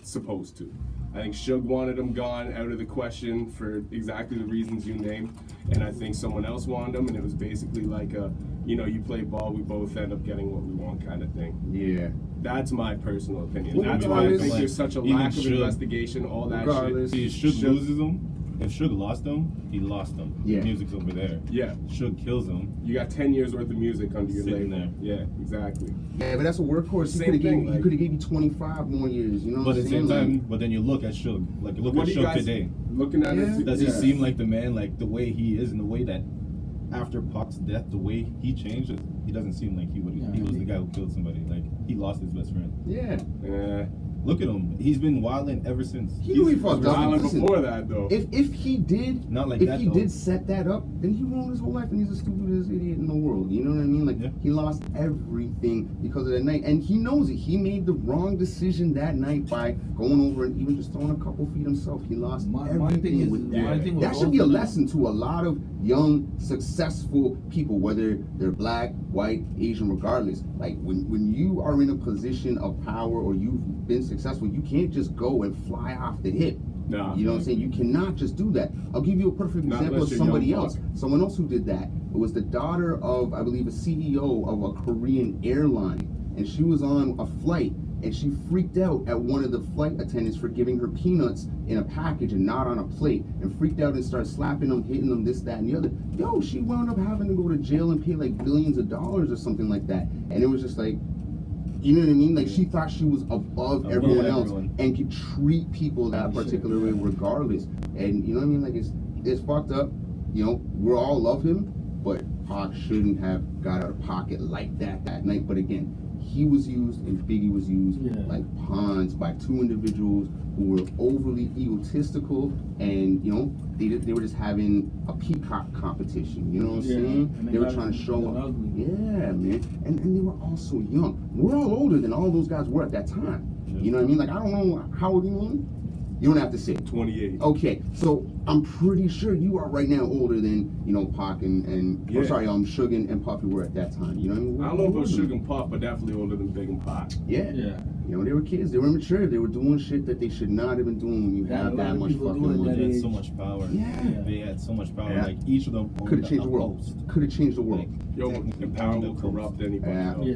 supposed to. I think Suge wanted him gone out of the question for exactly the reasons you named, and I think someone else wanted him, and it was basically like a, you know, you play ball, we both end up getting what we want kind of thing. Yeah. That's my personal opinion. Well, That's why I regardless, think there's such a even lack of Suge- investigation, all that regardless, shit. See, Suge loses him. If Suge lost him, he lost him. Yeah. Music's over there. Yeah, Suge kills him. you got 10 years worth of music under your Sitting label. there. Yeah, exactly. Yeah, but that's a workhorse. He Same could have thing, gave like- he could have gave you 25 more years. You know But what at I'm the same saying? time, but then you look at Suge. Like, look What at do you Suge guys today. looking at Yeah. it? Does he Yeah. seem like the man, like the way he is and the way that after Pac's death, the way he changed it, he doesn't seem like he would. Yeah, he was I the think- guy who killed somebody. Like, he lost his best friend. Yeah. Yeah. Look at him. He's been wilding ever since. He knew he was fucked up. violent Listen, before that, though. If he did, Not like if that, he though. did set that up, then he ruined his whole life, and he's the stupidest idiot in the world. You know what I mean? Like Yeah. he lost everything because of that night, and he knows it. He made the wrong decision that night by going over and even just throwing a couple feet himself. He lost My everything thing is, with my that. thing with That should be a both of them- lesson to a lot of young, successful people, whether they're black, white, Asian, regardless. Like when you are in a position of power or you've been successful, you can't just go and fly off the hip. Nah. You know what I'm saying? You cannot just do that. I'll give you a perfect Not example of unless you're somebody Youngbuck. else. Someone else who did that. It was the daughter of, I believe, a CEO of a Korean airline. And she was on a flight and she freaked out at one of the flight attendants for giving her peanuts in a package and not on a plate, and freaked out and started slapping them, hitting them, this, that, and the other. Yo, she wound up having to go to jail and pay like billions of dollars or something like that. And it was just like, you know what I mean? Like she thought she was above everyone else and could treat people that particular way regardless. And you know what I mean? Like it's fucked up. You know, we all love him, but Pac shouldn't have got out of pocket like that night. But again, he was used and Biggie was used like pawns by two individuals who were overly egotistical, and you know they were just having a peacock competition. You know what I'm Yeah, saying? and They they were got trying to show it up. ugly. Yeah, man. And they were all so young. We're all older than all those guys were at that time. Yeah. You know what I mean? Like I don't know how old you were. You don't have to say. 28. Okay, so I'm pretty sure you are right now older than, Pac and Yeah. Suge and Puffy were at that time. You know what I mean? I don't know about Suge and Puff, but definitely older than Big and Pac. Yeah. Yeah. They were kids. They were immature. They were doing shit that they should not have been doing when you Yeah, a have lot that of much people fucking do it money. that They had age. so much power. Yeah. They had so much power. Yeah. Like each of them Could have changed the world. Post. Could have changed the world. Like, Yo, technically and power will owned the post. corrupt anybody. Yeah. though. Yeah. You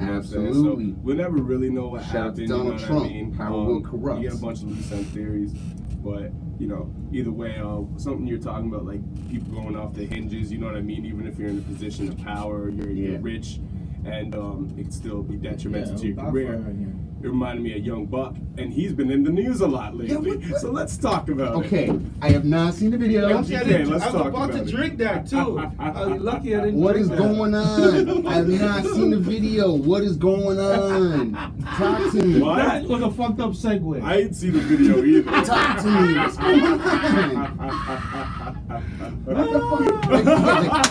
know what I'm saying? Absolutely. So we'll never really know what Shout out to happened. Donald you know what Trump. I mean? Power will corrupt. You get a bunch of loose end theories, but either way, something you're talking about, like people going off the hinges. You know what I mean? Even if you're in a position of power, you're rich, and it could still be detrimental to your career. It reminded me of Youngbuck, and he's been in the news a lot lately. Yeah, so let's talk about it. Okay, I have not seen the video. Okay, let's I was talk about to about it. drink that too. I was lucky I didn't What drink is that. going on? I have not seen the video. What is going on? Talk to me. What? That was a fucked up segue. I didn't see the video either. Talk to me. What's going on? What the fuck? Like,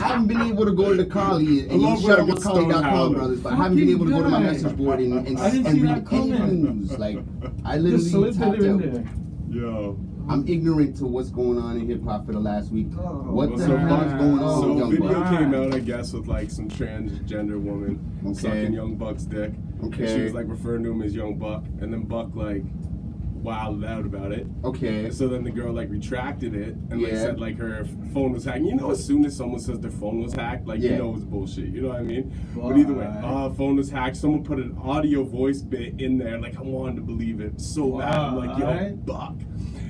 I haven't been able to go to the Kali and love shout out when I get stoned Macaulay.com, howling. brothers, but I haven't been able to go to my Fucking message board and I didn't see read that any coming. news. Like, I Just literally slipped tapped it in out. there. Yo. I'm ignorant to what's going on in hip hop for the last week. Oh, What Well, the so hell is going on, So Young video Buck? came out, I guess, with like some transgender woman Okay. sucking Young Buck's dick. Okay. And she was like referring to him as Young Buck, and then Buck like wilded out about it. Okay. And so then the girl like retracted it and like Yeah. said like her phone was hacked. You know, as soon as someone says their phone was hacked, like Yeah. you know it's bullshit. You know what I mean? But either way, phone was hacked. Someone put an audio voice bit in there. Like I wanted to believe it so bad. I'm like, yo, Alright. Buck.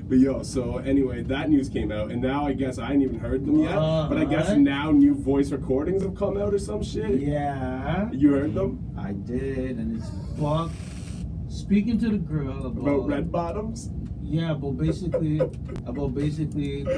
But yo, so anyway, that news came out, and now I guess I ain't even heard them yet. But I guess Alright. now new voice recordings have come out or some shit. Yeah. You heard them I did, and it's Buck speaking to the girl about red bottoms? Yeah, about basically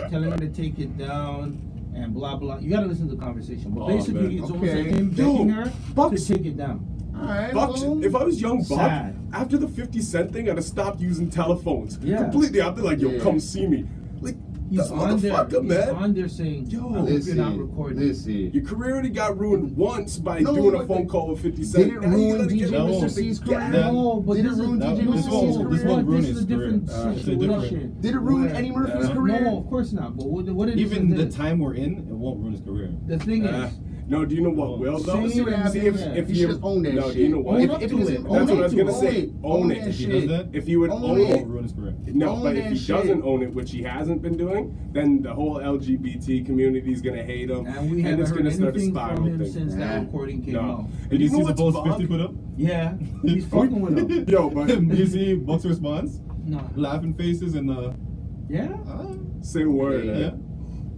telling her to take it down and blah blah. You gotta listen to the conversation, but Oh, basically man. it's almost like Okay. him Yo, begging her Buck's- to take it down. Alright, Buck, well, if I was young Buck, Sad. after the 50 Cent thing, I'd have stopped using telephones. Yeah. Completely. I'd be like, yo, Yeah. come see me. Like, He's the on there. motherfucker, He's man. on there saying, Yo, "I hope you're not recording." Listen. Your career already got ruined once by No, doing a but phone call with 50 Cent. Did it Now you ruin gotta DJ get Mr. rid C's of career? it. No, but Did it this ruin is- DJ no, Mr. this C's won't- career? this won't ruin This is his a different career. situation. Did it ruin Where- Eddie Murphy's Uh, career? No, of course not. But what it is Even is the this. time we're in, it won't ruin his career. The thing is, No, do you know what will though? See what happens, yeah. if You you should own that no, shit. do you know what? Own up to it. That's Own what I was up gonna to say. it. Own Own it. that If he shit. does that, If he would Own own it. it it, won't ruin his career. no, Own but if that he shit. doesn't own it, which he hasn't been doing, then the whole LGBT community is gonna hate him, and we haven't it's heard gonna start a anything spiral from him thing. since that Nah. recording came No. out. And Did you know see the what's post bug? 50 put up? Yeah, he's fucking with him. Yo, but Did you see Buck's response? No. Laughing faces and Yeah? say a word. Yeah. man.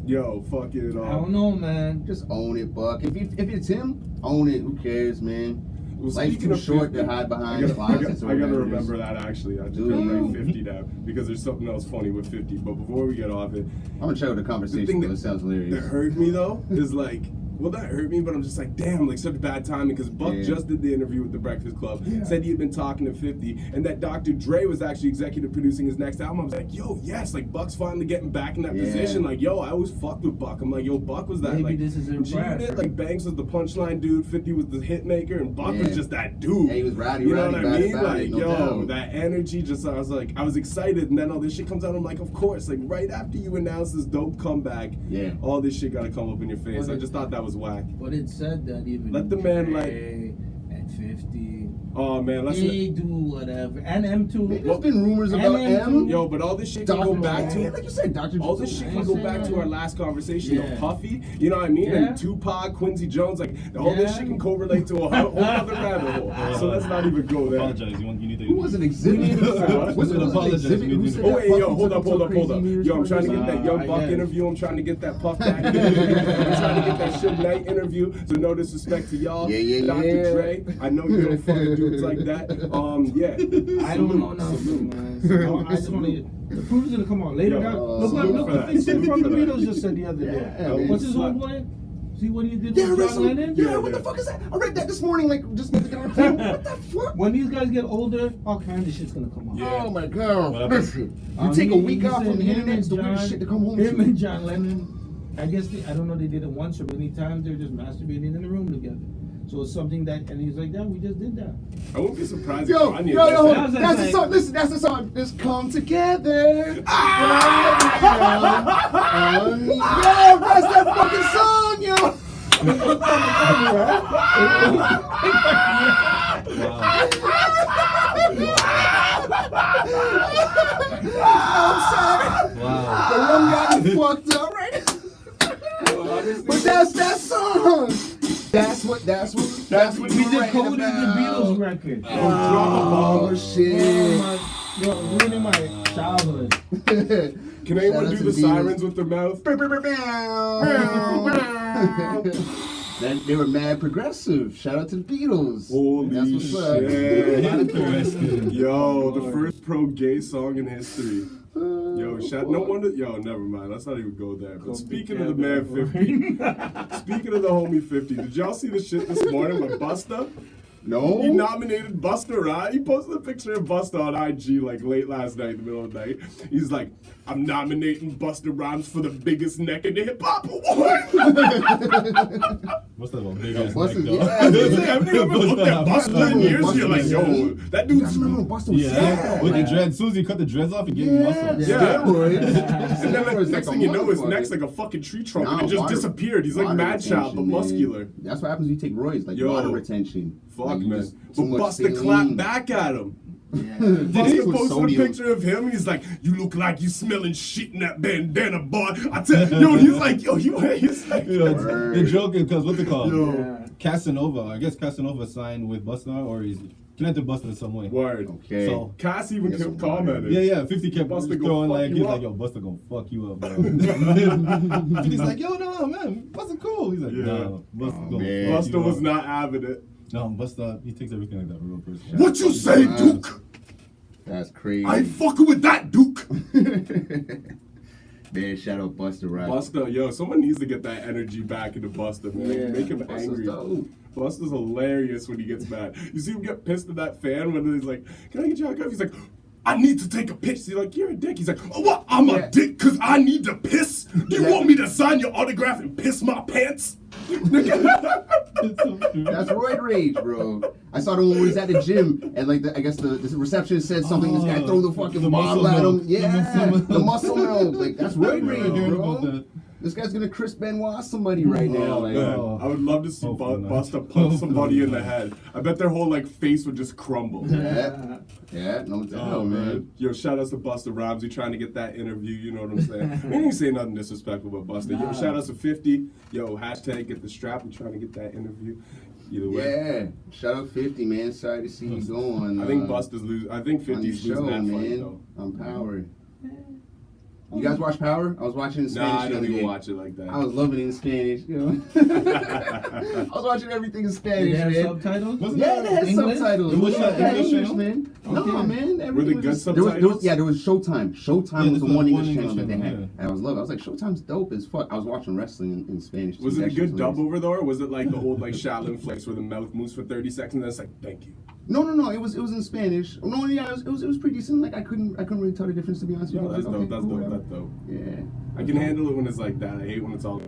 Yo, fuck it I all. don't know, man. Just own it, Buck. If it's him, own it. Who cares, man? Well, Life's speaking too of short 50, to hide behind I gotta closets or remember whatever. that actually. I just Dude. gotta write 50 down because there's something else funny with 50. But before we get off it, I'm gonna check out the the conversation. thing Though. It sounds that hilarious. hurt me though is like, well, that hurt me, but I'm just like, damn, like such bad timing because Buck Yeah. just did the interview with the Breakfast Club, Yeah. said he had been talking to 50, and that Dr. Dre was actually executive producing his next album. I was like, yo, yes, like Buck's finally getting back in that Yeah. position. Like, yo, I always fucked with Buck. I'm like, yo, Buck was that. Maybe like, this is their G plan. Unit, like Banks was the punchline dude, 50 was the hit maker, and Buck Yeah. was just that dude. Yeah, he was rowdy, You know rowdy, what I rowdy, mean? rowdy, Like, no yo, doubt. that energy just, I was excited, and then all this shit comes out. I'm like, of course, like right after you announce this dope comeback, Yeah. all this shit gotta come up in your face. But I just thought that was whack. But it said that even Let the man, Dre and 50, Oh man, let's they do whatever. And M2. There's been rumors about And M. M2. yo, but all this shit can go Dr. back Dre, to like you said, Dr. all this shit can go back to our last conversation. Yeah. Of Puffy, you know what I mean? Yeah. And Tupac, Quincy Jones, like all this Yeah. shit can correlate to a whole other rabbit hole. So let's not even go there. Apologize. You need to. Who was an exhibit? We need to- Was it an apologize. exhibit? Who said Oh that wait, yo, Puffy hold took up. him to Yo, I'm trying to get that Young I Buck guess. interview. I'm trying to get that Puff Daddy interview. I'm trying to get that Suge Knight interview. So no disrespect to y'all. Yeah, Dr. yeah. Dre, I know you don't fucking dudes like that. Yeah. I don't know nothing, man. So I just want to. The proof is gonna come out later. Yo, Look salute what for that. the thing from the Salute for that. Beatles just said the other day. Yeah, man. What's his homeboy? See what he did Yeah, with Russell. John Lennon? Yeah, what the fuck is that? I read that this morning, like just what the fuck? When these guys get older, all kinds of shit's gonna come out. Yeah. Oh my god! What Listen, you take a week he off said from the him internet, it's the and weirdest John- shit to come home Him to. and John Lennon, I guess I don't know, they did it once or many times. They're just masturbating in the room together. So it's something that, and he's like, yeah, we just did that. I wouldn't be surprised Yo, if Kanye yo, does yo, that. that's the song. Listen, that's the song. Just come together. Yo, that's that fucking song, yo. Wow. The one got me fucked up, right? But that's that song. That's what We we're writing decoded the Beatles about. record. Oh shit. Yo, ruining my childhood. Can anyone Shout do out to the the sirens with their mouth? They were mad progressive. Shout out to the Beatles. Holy That's what's up. shit. Yo, the first pro-gay song in history. Yo, no wonder. Yo, never mind. Let's not even go there. But speaking of the man 50, speaking of the homie 50, did y'all see the shit this morning with Busta? No. He nominated Busta Rhymes. He posted a picture of Busta on IG like late last night, in the middle of the night. He's like, I'm nominating Busta Rhymes for the biggest neck in the hip hop award. What's that about? Big ass Busta's- neck, though. yeah. I've never looked at Busta in years. You're like, yo, that dude's. Busta was Yeah, with the dreads. As soon as he cut the dreads off, he gave me muscle. Yeah. Steroids. And then like, Steroids next like thing a you know, his motherfucker. neck's like a fucking tree trunk, Nah, and it just water- disappeared. He's like water Mad Child, but retention, man. muscular. That's what happens when you take roids, like Yo. water retention. Fuck, Like, you man. just But too much Busta saline. clapped back at him. Yeah. Busta With posted sodium. a picture of him, and he's like, "You look like you smelling shit in that bandana, boy." I tell yo, he's like, yo, he's like, Yeah, the joke is because what's it called? Yo. Yeah. Casanova. I guess Casanova signed with Busta, or he's connected to Busta in some way. Word. Okay. So Cass even Yes, kept I'm commenting. yeah, 50 kept Busta just gonna throwing fuck like you he's up. like, yo, Busta gonna fuck you up, bro. He's like, yo, no, man, Busta cool. He's like, Yeah. no, Busta Oh, gonna man. fuck Busta you was up. not having it. No, Busta, he takes everything like that, a real person. What you say, Duke? That's crazy. I ain't fucking with that, Duke. Man, shout out Busta Rhymes. Busta, yo, someone needs to get that energy back into Busta, man. Yeah. Make him Busta's angry. dope. Busta's hilarious when he gets mad. You see him get pissed at that fan when he's like, "Can I get you a cup?" He's like, "I need to take a piss." He's like, "You're a dick." He's like, "Oh, what? I'm Yeah. a dick because I need to piss? Do you Yeah. want me to sign your autograph and piss my pants?" It's so true. That's roid rage, bro. I saw the one where he's at the gym and like I guess the receptionist said something. This guy throw the fucking the bottle muscle at him. milk. Yeah, The the muscle milk. Like that's roid I rage, heard about bro. that. This guy's gonna Chris Benoit somebody right now. Oh, Like, man. I would love to see Hopefully not. Busta punch somebody in the head. I bet their whole like face would just crumble. yeah, no doubt, Oh man. man. Yo, shout outs to Busta Rhymes. He trying to get that interview, you know what I'm saying? We didn't say nothing disrespectful about Busta. Yo, Nah. shout outs to 50. Yo, hashtag get the strap. We trying to get that interview. Either way. Yeah, shout out 50, man. Sorry to see you going. I think Busta's losing. I think on your 50's show, losing that fight man. though. On Power. You guys watch Power? I was watching in Spanish. Nah, I the don't other even day. watch it like that. I was loving it in Spanish. You know? I was watching everything in Did Spanish, they have man. subtitles? Wasn't Yeah, they had English? subtitles. It was Yeah, they had English English, channel? man. Okay. No, man. Were everything they was good just- there was subtitles? Showtime. Showtime Yeah, was the there's one one English English channel that they channel, had. yeah. And I was loving it. I was like, Showtime's dope as fuck. I was watching wrestling in Spanish. Was too. it a That good shit's dub hilarious. over though, or was it like the old like Shaolin flicks where the mouth moves for 30 seconds and then it's like, thank you? No. It was in Spanish. No, yeah, it was pretty decent. Like I couldn't really tell the difference, to be honest with Yo, you. that's Like, dope, okay, that's cool, dope, whatever. that's dope. Yeah. I can handle it when it's like that. I hate when it's all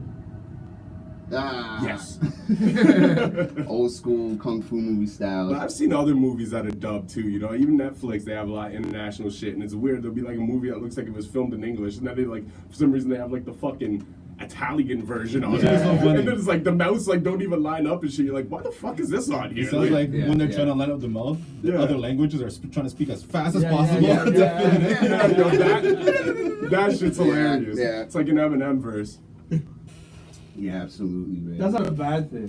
Yes. yes. Old school kung fu movie style. But I've seen other movies that are dubbed too, you know. Even Netflix, they have a lot of international shit, and it's weird. There'll be like a movie that looks like it was filmed in English, and then they like for some reason they have like the fucking Italian version on Yeah, it, it's so funny. and then it's like the mouths like don't even line up and shit. You're like, why the fuck is this on here? It sounds like Yeah, when they're yeah. trying to line up the mouth, the Yeah. other languages are trying to speak as fast as Yeah, possible. yeah, yeah, yeah, yo, that shit's hilarious. Yeah. It's like an Eminem verse. Yeah, absolutely, man. That's not a bad thing.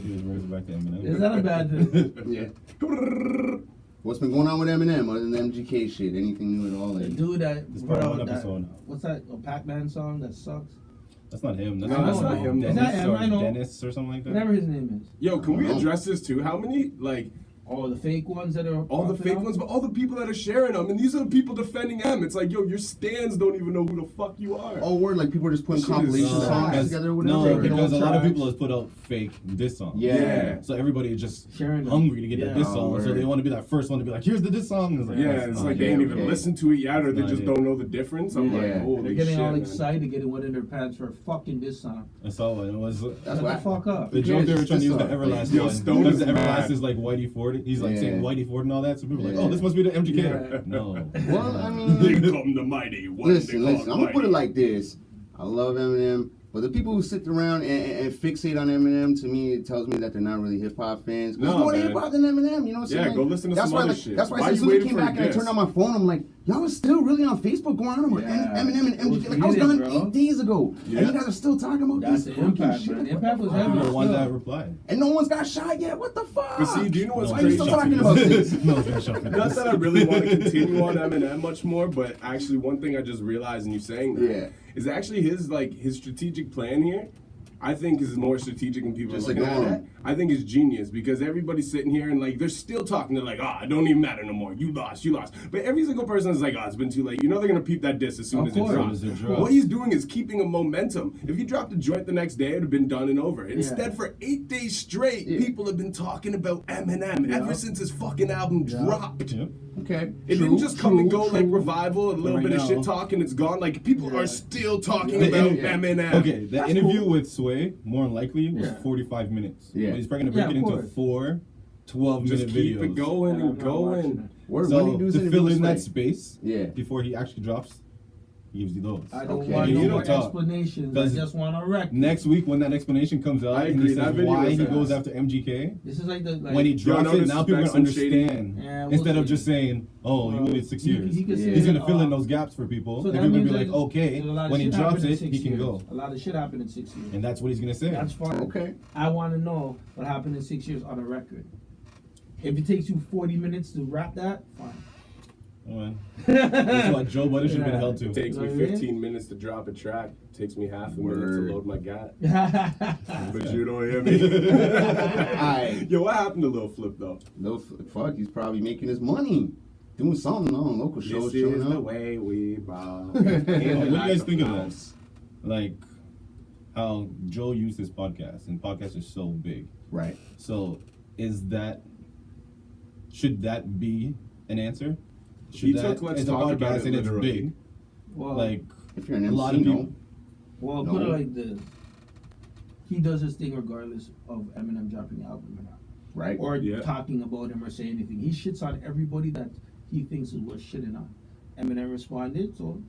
Back to Eminem. Is that a bad thing? Yeah. What's been going on with Eminem other than the MGK shit? Anything new at all? The Like, dude that It's brought part of out one that, episode. what's that, a Pac-Man song that sucks? That's not him. That's, No, that's not him, though. Dennis Is that him? or I know. Dennis or something like that. Whatever his name is. Yo, can we Oh. address this too? How many like All the fake ones that are All the popping fake up? ones, but all the people that are sharing them, and these are the people defending them. It's like, yo, your stans don't even know who the fuck you are. Oh, word, like people are just putting Shit is compilation sad. songs because- together or whatever. No, Taking because a old lot of tracks. people have put out fake diss songs. Yeah. So everybody is just Sharing them. hungry to get that Yeah. diss Oh, song. So word. they want to be that first one to be like, here's the diss song. It's like, Yeah, that's it's not like it. they ain't even okay. listened to it yet, or they That's just not it. don't know the difference. I'm Yeah. like, holy They're getting shit, all man. excited, getting one in their pants for fucking this song. That's all it was. That's Shut the why fuck up. The Yeah, joke they were it's trying to use just the a- Everlast Yo, one. Stone Because is the Everlast mad. is like Whitey Ford. He's like Yeah. saying Whitey Ford and all that. So people are like, Yeah. oh, this must be the MGK. Yeah. No. Well, I Here mean, come the mighty one. listen, I'm gonna put it like this. I love Eminem, but the people who sit around and fixate on Eminem, to me, it tells me that they're not really hip hop fans. There's No, more to man. hip hop than Eminem, you know what I'm saying? Yeah, Like, go listen to that's some why, other like, shit. That's why Why as you soon as I waiting came for a back and I diss? turned on my phone, I'm like, y'all are still really on Facebook going on about Yeah. Eminem and MGK. Like, I was It done is, bro. 8 days ago. Yeah. And you guys are still talking about That's this the fucking impact, shit. man. The impact was What the heavy. fuck? You're the one Yeah. that replied. And no one's got shot yet. What the fuck? But see, do you know what's Why are you crazy? still talking about this? No, it's gonna show me. Not that I really want to continue on Eminem much more, but actually one thing I just realized in you saying that Yeah. is actually his strategic plan here. I think is more strategic than people Just are looking ignore at it. him. I think it's genius because everybody's sitting here and like they're still talking. They're like, it don't even matter no more. You lost. But every single person is like, it's been too late. You know they're gonna peep that diss as soon Of as it course. drops. As it drops. What he's doing is keeping a momentum. If he dropped a joint the next day, it would have been done and over. Instead, for 8 days straight, Yeah. people have been talking about Eminem Yeah. ever since his fucking album Yeah. dropped. Yep. Okay. It True, didn't just come and true, go like true. revival, a little Right bit of now- shit talk, and it's gone. Like people Yeah. are still talking The about inter- Eminem. Okay, the That's interview cool. with Sway, more than likely, was Yeah. 45 minutes. Yeah. But he's probably going to break Yeah, it of into course. 4 12-minute Just keep videos. it going I'm and not watching going. it. Word, So when he do his to interview fill with in that Sway. space Yeah. before he actually drops, he gives you those. I don't Okay. want You no don't more talk. explanations. I Because just want a record. Next week, when that explanation comes out, I and agree, he that says video why was he goes ass. after MGK, This is like the when he drops no it, now people are disrespect, going to some shady- understand. Yeah, we'll Instead of see. just saying, oh, you Well, waited 6 he- years. he could say, He's going to fill in uh, those gaps for people. So and that people means will be like, okay, there's a lot of when he shit drops happened in it, 6 he can years. go. A lot of shit happened in 6 years. And that's what he's going to say. That's fine. Okay. I want to know what happened in 6 years on a record. If it takes you 40 minutes to rap that, fine. Oh, man. That's what Joe Budden should have been held to. It takes me You know what I mean? 15 minutes to drop a track. It takes me half a minute Word. to load my gat. yeah, But you don't hear me. Aight. Yo, what happened to Lil Flip though? No, fuck, he's probably making his money. Doing something on local shows, This showing is the up. way we ball. What do you guys think of that? Like, how Joe used his podcast, and podcasts are so big. Right. So, should that be an answer? Should He that, took Let's as a Talk About podcast It and it's literally. big, well, like, If you're an a MC, lot of people. well, No. put it like this. He does his thing regardless of Eminem dropping the album or not. right? Or Yeah. talking about him or saying anything. He shits on everybody that he thinks is worth shitting on. Eminem responded, so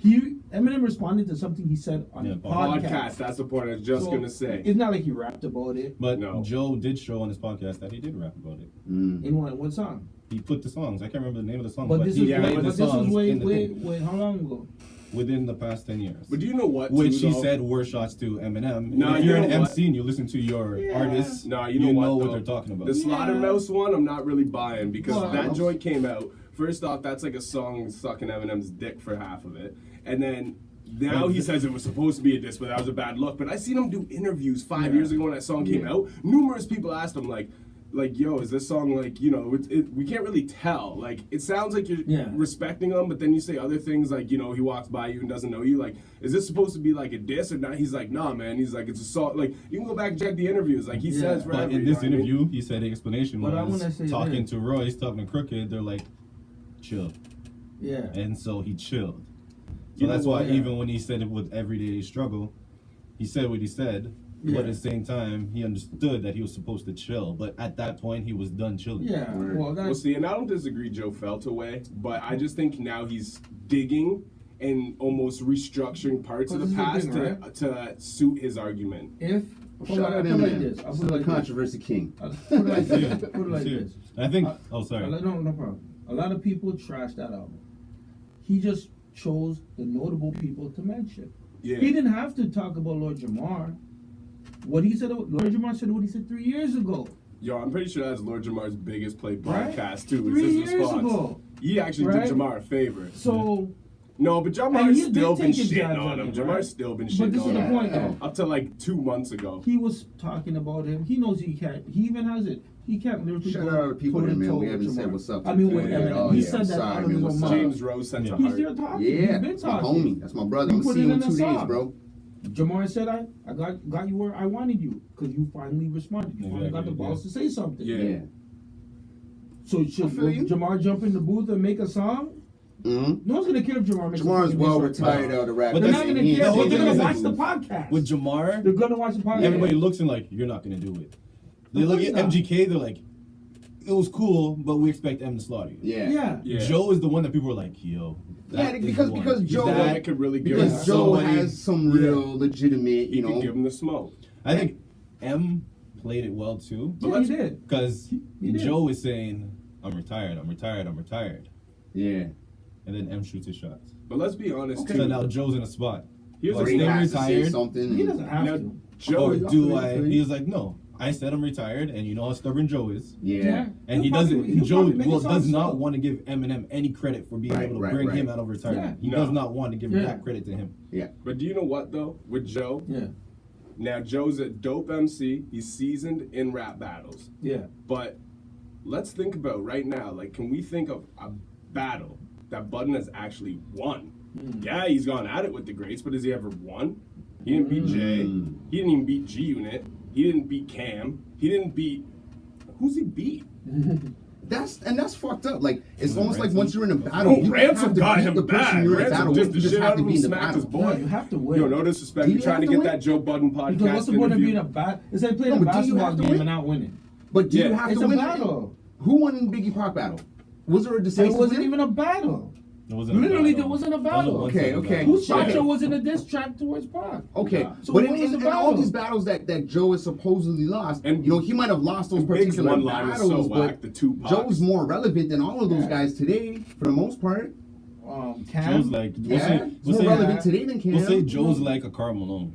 Eminem responded to something he said on Yeah, a Podcast. podcast. That's the point I was just So, gonna say. It's not like he rapped about it. But No. Joe did show on his podcast that he did rap about it. Mm. In what song? He put the songs. I can't remember the name of the song, But but this he is yeah, played way, the but this songs is way, in the way, thing way, how long ago? within the past 10 years. But do you know what? Which too, he though? said were shots to Eminem. No, if you you're know an what? MC and you listen to your Yeah. artists, No, you know what, though? they're talking about. The Slaughtermouse one, I'm not really buying because Well, that joint came out. First off, that's like a song sucking Eminem's dick for half of it, and then now But he says it was supposed to be a diss, but that was a bad look. But I seen him do interviews 5 Yeah. years ago when that song came Yeah. out. Numerous people asked him like, yo, is this song like, you know, we can't really tell. Like, it sounds like you're Yeah. respecting him, but then you say other things like, you know, he walks by you and doesn't know you. Like, is this supposed to be like a diss or not? He's like, nah, man. He's like, it's a song. Like, you can go back and check the interviews. Like, he Yeah. says But forever. in you this know what I mean? interview, he said the explanation But I was wanna say talking this. to Royce, talking to Crooked, they're like, chill. Yeah. And so he chilled. So You know that's why what, yeah. even when he said it with everyday struggle, he said what he said, Yeah. but at the same time, he understood that he was supposed to chill. But at that point, he was done chilling. Yeah. Word. Well, Well, that's see, and I don't disagree Joe felt away, but I just think now he's digging and almost restructuring parts of Well, the this is the past thing, to suit his argument. if Shout out I'll put it like Eminem. this. I'll put Still it a like this. controversy king. I'll put it like this. Put it like Serious. this. And I think, Uh, sorry. No problem. A lot of people trash that album. He just chose the notable people to mention. Yeah. He didn't have to talk about Lord Jamar. What he said, Lord Jamar said what he said 3 years ago. Yo, I'm pretty sure that's Lord Jamar's biggest played Right? podcast too. 3 Is his years response. ago. He actually Right? did Jamar a favor. So, No, but And Jamar's he did still been take his shitting jabs on on him. him, Jamar's right? still been But shitting this on is the him. point, though. Up to like 2 months ago. he was talking about him. He knows he can't. He even has it. He can't lyrically Shout go out to people toe to there, man. toe We with haven't said Jamar. what's up I mean, to with him. Eminem, Oh, he yeah, said that sorry, out of man, his what's own up? mouth. James Rose sent Yeah. a He's heart. there talking. Yeah, He's been that's my talking. homie. That's my brother. I'm He gonna put see it you in in 2 the days, song. bro. Jamar said, I got you where I wanted you because you finally responded. You finally got the Exactly, balls to say something. Yeah. Yeah. So should feel you. Jamar jump in the booth and make a song? Mm-hmm. No one's gonna care if Jamar makes a Jamar's fucking well diss track. retired out of rap. But They're that's- not gonna He care. ain't the whole They're thing gonna is watch like- the podcast. With Jamar, They're gonna watch the podcast. everybody looks and like, you're not gonna do it. They Of look course at not. MGK, they're like, it was cool, but we expect M to slaughter you. Yeah. Yeah. Yeah. Joe is the one that people are like, yo. Yeah, that is because- the one. because Joe- That could really give Because us Joe somebody. has some real legitimate, He you could know. give him the smoke. I think M played it well too. Yeah, he did. Because He did. Joe is saying, I'm retired, I'm retired, I'm retired. Yeah. And then M shoots his shots. But let's be honest Okay. So too. now Joe's in a spot. Here's Do I the He thing. stay has to say retired? something. He doesn't have Now, to. Joe, Or I do feel I? you. He was like, no. I said I'm retired, and you know how stubborn Joe is. Yeah. And He'll probably Joe make a song does not himself. want to give Eminem any credit for being Right, able to right, bring right. him out of retirement. He No. does not want to give Yeah. that credit to him. but do you know what though? With Joe, Yeah. now Joe's a dope MC. He's seasoned in rap battles. Yeah. But let's think about right now. Like, can we think of a battle that Budden has actually won? Yeah, he's gone at it with the greats, but has he ever won? He didn't beat Jay. He didn't even beat G Unit. He didn't beat Cam. He didn't beat. Who's he beat? That's fucked up. Like it's Was it almost like Ransom? once you're in a battle, Oh, you don't Ransom have to got beat him the person bad. you're in a Ransom battle just with. the You just shit have out to of be him, in the smacked his battle. boy. No, you have to win. Yo, no disrespect. Do You're you trying have to to get win? that Joe Budden podcast Because what's the point of interview. being a bat? It's like playing No, a but do you basketball have to game win? and not winning. But do Yeah. you have It's to a win? battle. Who won in Biggie Pac battle? Was there a It decisive wasn't win? even a battle. It wasn't a Literally, battle. there wasn't a It was battle. one-sided Okay, okay. battle. Whose shot Okay. show was in a diss track towards Pac? Okay, So but what was in the all battle? these battles that Joe has supposedly lost, And you know, he might have lost those Big's particular one line was so battles, whack, but the Tupac. Joe's more relevant than all of those Yeah. guys today, for the most part. Cam. Joe's like, we'll Yeah, say, he's we'll more say, relevant today than Cam. we'll say Joe's like a Karl Malone.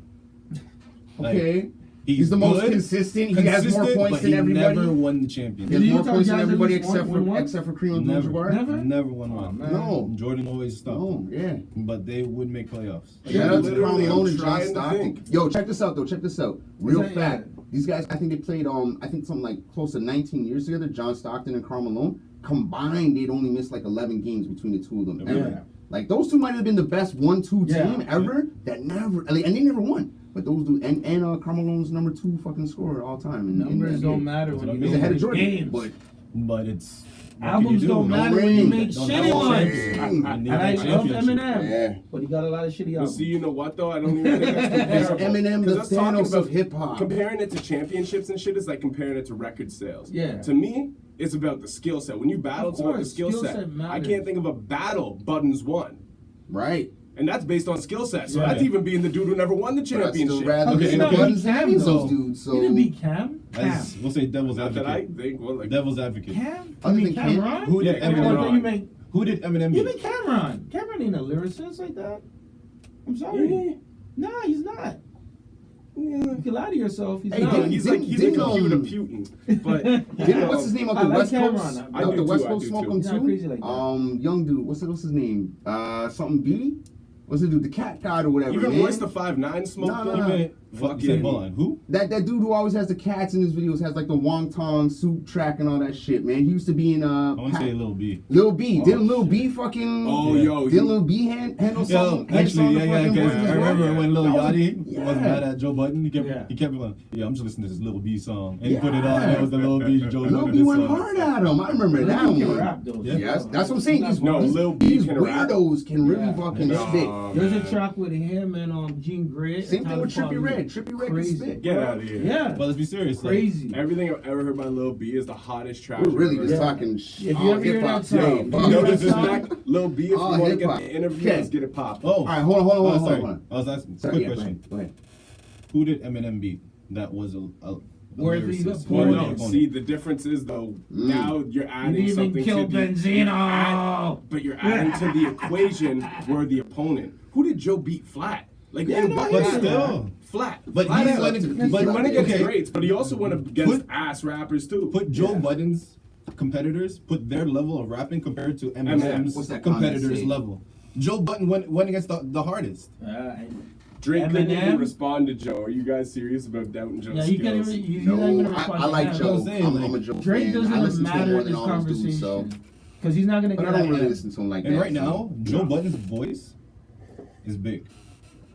Like, Okay, he's he's the most good, consistent. He has more consistent, points but than he everybody. never won the He championship. has Did more Utah points than Jazz at everybody least except won one? for Kareem Never, Abdul-Jabbar. never won one. Oh, man. No. Jordan always stopped. No, yeah. But they would make playoffs. Shout out to Literally, Karl I'm Malone and John trying to Stockton. think. Yo, check this out though. Check this out. Real that, fact. These guys, I think they played I think something like close to 19 years together. John Stockton and Karl Malone combined, they'd only missed like 11 games between the two of them ever. Yeah. Like those two might have been the best 1-2 Yeah. team ever. That never, and they never won. But those dudes, and Karl Malone's number 2 fucking scorer all time. In Numbers the don't NBA. matter when He's you He's ahead win of Jordan, games. but But it's what Albums can you do? don't No matter when ring. you make Don't shitty have a ones. ring. And You need I that love championship. Eminem, Yeah. but he got a lot of shitty But albums. see, you know what though? I don't even think that's comparable. Eminem, 'Cause the us talking Thanos about of hip hop. Comparing it to championships and shit is like comparing it to record sales. Yeah. To me, it's about the skill set. When you battle, Of it's about the course, skill skill set. set I matters. can't think of a battle Budden's won. Right. And that's based on skill set. So Yeah. that's even being the dude who never won the But I'd still championship. rather Okay, be no, the he Buttons Cam, than those though. dudes. So He didn't beat Cam. As, we'll say devil's Not that I advocate. think. Well, like, Devil's advocate. Cam? Other You mean than Cam? Cameron? Who did Yeah, Eminem Cameron. I thought you beat? meant Who did Eminem you beat? mean Cameron? Cameron ain't a lyricist like that. I'm sorry. Nah, he's not. You can lie to yourself. He's Hey, not. no, he's like he's a didn't, computer Putin. Putin. But Didn't, what's his name up I the like West Cameron. Coast? I Up do the West too, I Coast do smoke too. him He's not too? crazy like that. Young dude. What's his name? Something B? What's the dude? The cat god or whatever. even man. Royce the 5'9" smoke. No, no, him. no. Fucking- Hold on. Who? That dude who always has the cats in his videos has like the wonton soup track and all that shit, man. He used to be in I want to say Lil B. Lil B. Oh, Didn't Lil shit. B fucking Oh, Yeah. yo. Didn't Lil B handle Yo, something? actually, yeah, because I remember when Lil That was- Yachty was yeah. mad at Joe Budden. He kept going, yeah, I'm just listening to this Lil B song, and he put it on. And it was the Lil B Joe Lil Budden B went song. hard at him. I remember that He can one. rap though. Yeah. Yes, that's what I'm saying. These, No, these, Lil B these can rap. weirdos can really Yeah. fucking No, spit. There's a man. track with him and Gene Gray. Same thing with Trippie Redd. Trippie Redd can Crazy. spit. Get bro. out of here. Yeah. But let's be serious. like, Crazy. Everything I've ever heard by Lil B is the hottest track. We're really I've just ever heard. talking If you ever hear hip-hop that song, today. if you Fuck. hear No that disrespect, Lil B. If you Oh, want to get hip-hop. the interview, Okay. let's get it popping. Oh, All right, hold on. sorry. I was asking. Sorry, quick yeah, question. Go ahead. Who did Eminem beat? That was a Worthy lyricist? opponent. Well, Worthy no, opponent. see, the difference is though, now you're You adding didn't even something kill to the Benzino. but you're adding to the equation where the opponent. Who did Joe beat flat? Like, Yeah, no, but But yeah. still, flat. but flat he out. went. He He But went against okay, greats, but he also went against Put- ass rappers too. put Joe Budden's competitors, put their level of rapping compared to What's Eminem's that comment competitors' say? level. Joe Budden went against the hardest. Drake couldn't even Eminem. respond to Joe. Are you guys serious about doubting Joe's Yeah, he can't skills? even. He's not even No, responding I like to Joe. him. saying, I'm a Joe Drake fan. I doesn't listen to him matter more in than this all those dudes, so. conversation because he's not gonna But get I don't at really M. listen to him like And that. right now, so. Joe Budden's voice is big.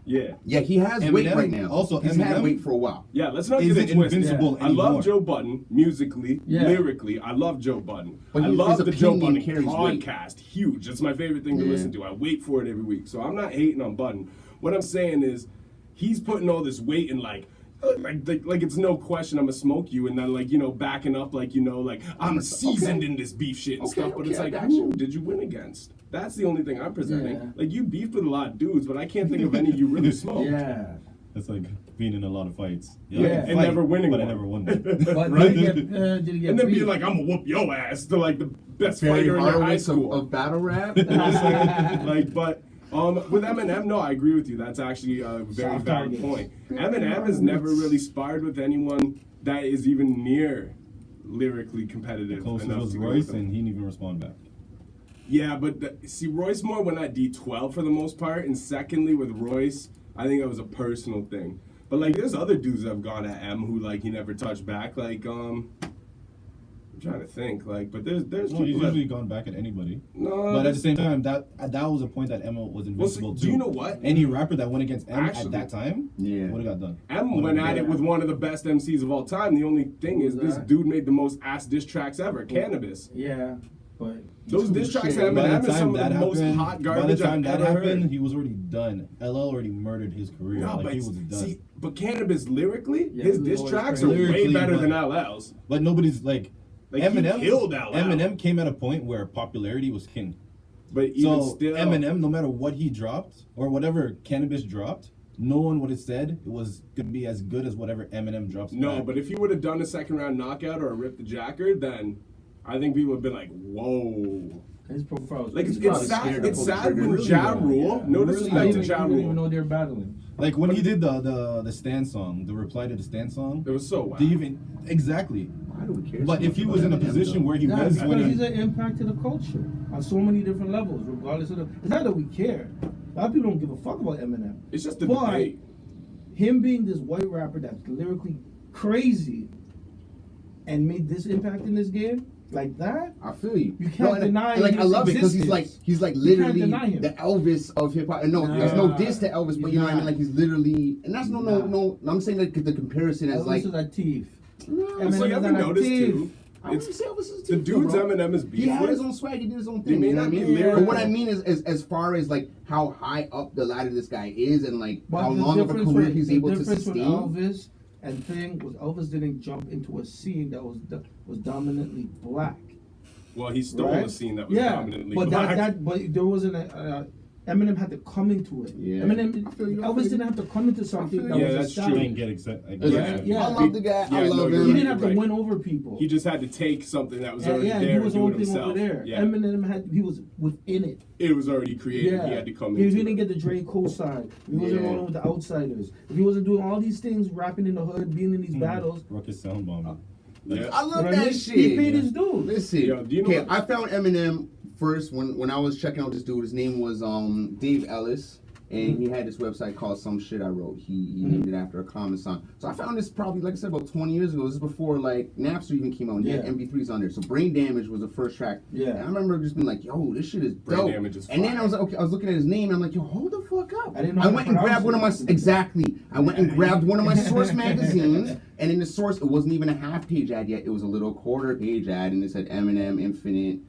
Yeah. Yeah, he has weight Eminem, right now. also he's had Eminem weight for a while. Yeah, let's not Isn't get it twisted. invincible I love anymore. Joe Budden musically, Yeah. lyrically. I love Joe Budden. But I his love the Joe opinion Budden carries weight. podcast. Huge. It's my favorite thing to Yeah. listen to. I wait for it every week. So I'm not hating on Budden. What I'm saying is, he's putting all this weight in like it's no question I'm gonna smoke you, and then backing up like I'm seasoned in this beef shit and Okay, stuff. But okay, it's I like, got who you. did you win against? That's the only thing I'm presenting. Yeah. Like, you beefed with a lot of dudes, but I can't think of any you really smoked. Yeah. That's like being in a lot of fights. Yeah. I And can fight, never winning but I one. never won. But Right? did he get And then beat? be like, I'm gonna whoop your ass to like the best Barry fighter in your high Horowitz school. of battle rap. But with Eminem, no, I agree with you. That's actually a very Soft valid targets. point. Eminem has never really sparred with anyone that is even near lyrically competitive. Closest enough was to go Royce, with him. and he didn't even respond back. Yeah, but see, Royce more went at D12 for the most part, and secondly with Royce, I think that was a personal thing. But like, there's other dudes that have gone at M who like he never touched back. Like I'm trying to think. Like, but there's No, he's people that, usually gone back at anybody. no. But at the same time, that was a point that Emma was invincible do too. you know what? Any rapper that went against M Actually, at that time, Yeah. would have got done. M Would've went got at it done. with one of the best MCs of all time. The only thing is, this that? dude made the most ass diss tracks ever. Cannabis. Yeah, but Those diss tracks at By Eminem the is some time of the that most happened, hot by the garbage time I've that ever happened, heard. he was already done. LL already murdered his career. No, like but he was done. see, but Cannabis lyrically, Yeah, his he was diss always tracks are crazy. way Lyrically, better than but- LL's. But nobody's like Like, he Eminem. killed LL. Eminem came at a point where popularity was king. But even So still, Eminem, no matter what he dropped or whatever Cannabis dropped, no one would have said it was gonna be as good as whatever Eminem drops. No, back. but if he would have done a second round knockout or a Rip the Jacker, then I think people would have been like, whoa. his profile was Like, he's it's probably sad, scared it's of sad him. when Really, Ja though. Rule, Yeah, no really, disrespect He to didn't Ja even Rule, know they're battling. like when he did the Stan song, the reply to the Stan song, it was so wow. they even exactly. Why do we care? But so if much he about was in a Eminem, position though? where he Yeah, was because when he's an impact to the culture on so many different levels, regardless of the. It's not that we care. A lot of people don't give a fuck about Eminem. It's just a But debate. him being this white rapper that's lyrically crazy and made this impact in this game like that. I feel you. You can't and- deny and, like I his love it because he's existence. like You literally can't deny him. the Elvis of hip hop. No, there's no Nah, diss to Elvis, but he's you know what I mean. not. Like he's literally, and that's no. I'm saying like the comparison is Elvis like. is a thief. No, Eminem So you is ever an noticed thief. too? I wouldn't say Elvis is the too, dudes bro. Eminem is He beef had his with. own swag. He did his own They thing. may You know not what I be mean? lyrical. But what I mean is, as far as like how high up the ladder this guy is, and like But how the long of a difference career with- he's the able to difference with sustain. Elvis and thing was Elvis didn't jump into a scene that was dominantly black. Well, he stole Right? a scene that was Yeah, dominantly but black. but there wasn't Eminem had to come into it. Yeah. Eminem, I feel you, I Elvis feel you. didn't have to come into something feel that you. was Yeah, that's true. I established. didn't get Yeah. Yeah. I love the guy. I Yeah, no, love you're him. He right. didn't have to Right. win over people. He just had to take something that was yeah, already yeah, there he was and do own it thing himself. over there. Yeah. Eminem he was within it. It was already created. Yeah, He had to come If into he didn't it. get the Dre cosign, if he wasn't Yeah. rolling with the outsiders, if he wasn't doing all these things, rapping in the hood, being in these battles, Ruckus sound bomb. Yeah. I love you know what I that mean? shit. He paid his dues. Listen, Yo, do you know okay, what- I found Eminem first when I was checking out this dude. His name was Dave Ellis, and he had this website called Some Shit I Wrote. He named it after a common song. So I found this probably, like I said, about 20 years ago. This is before like Napster even came out. And he had Yeah. MP3s on there. So Brain Damage was the first track. Yeah. And I remember just being like, yo, this shit is Brain dope. Damage is and then fire. I was like, okay, I was looking at his name and I'm like, yo, hold the fuck up. I didn't know I how to went and pronounce grabbed one of my it. exactly. I went and grabbed one of my Source magazines, and in the Source, it wasn't even a half-page ad yet. It was a little quarter-page ad, and it said Eminem Infinite,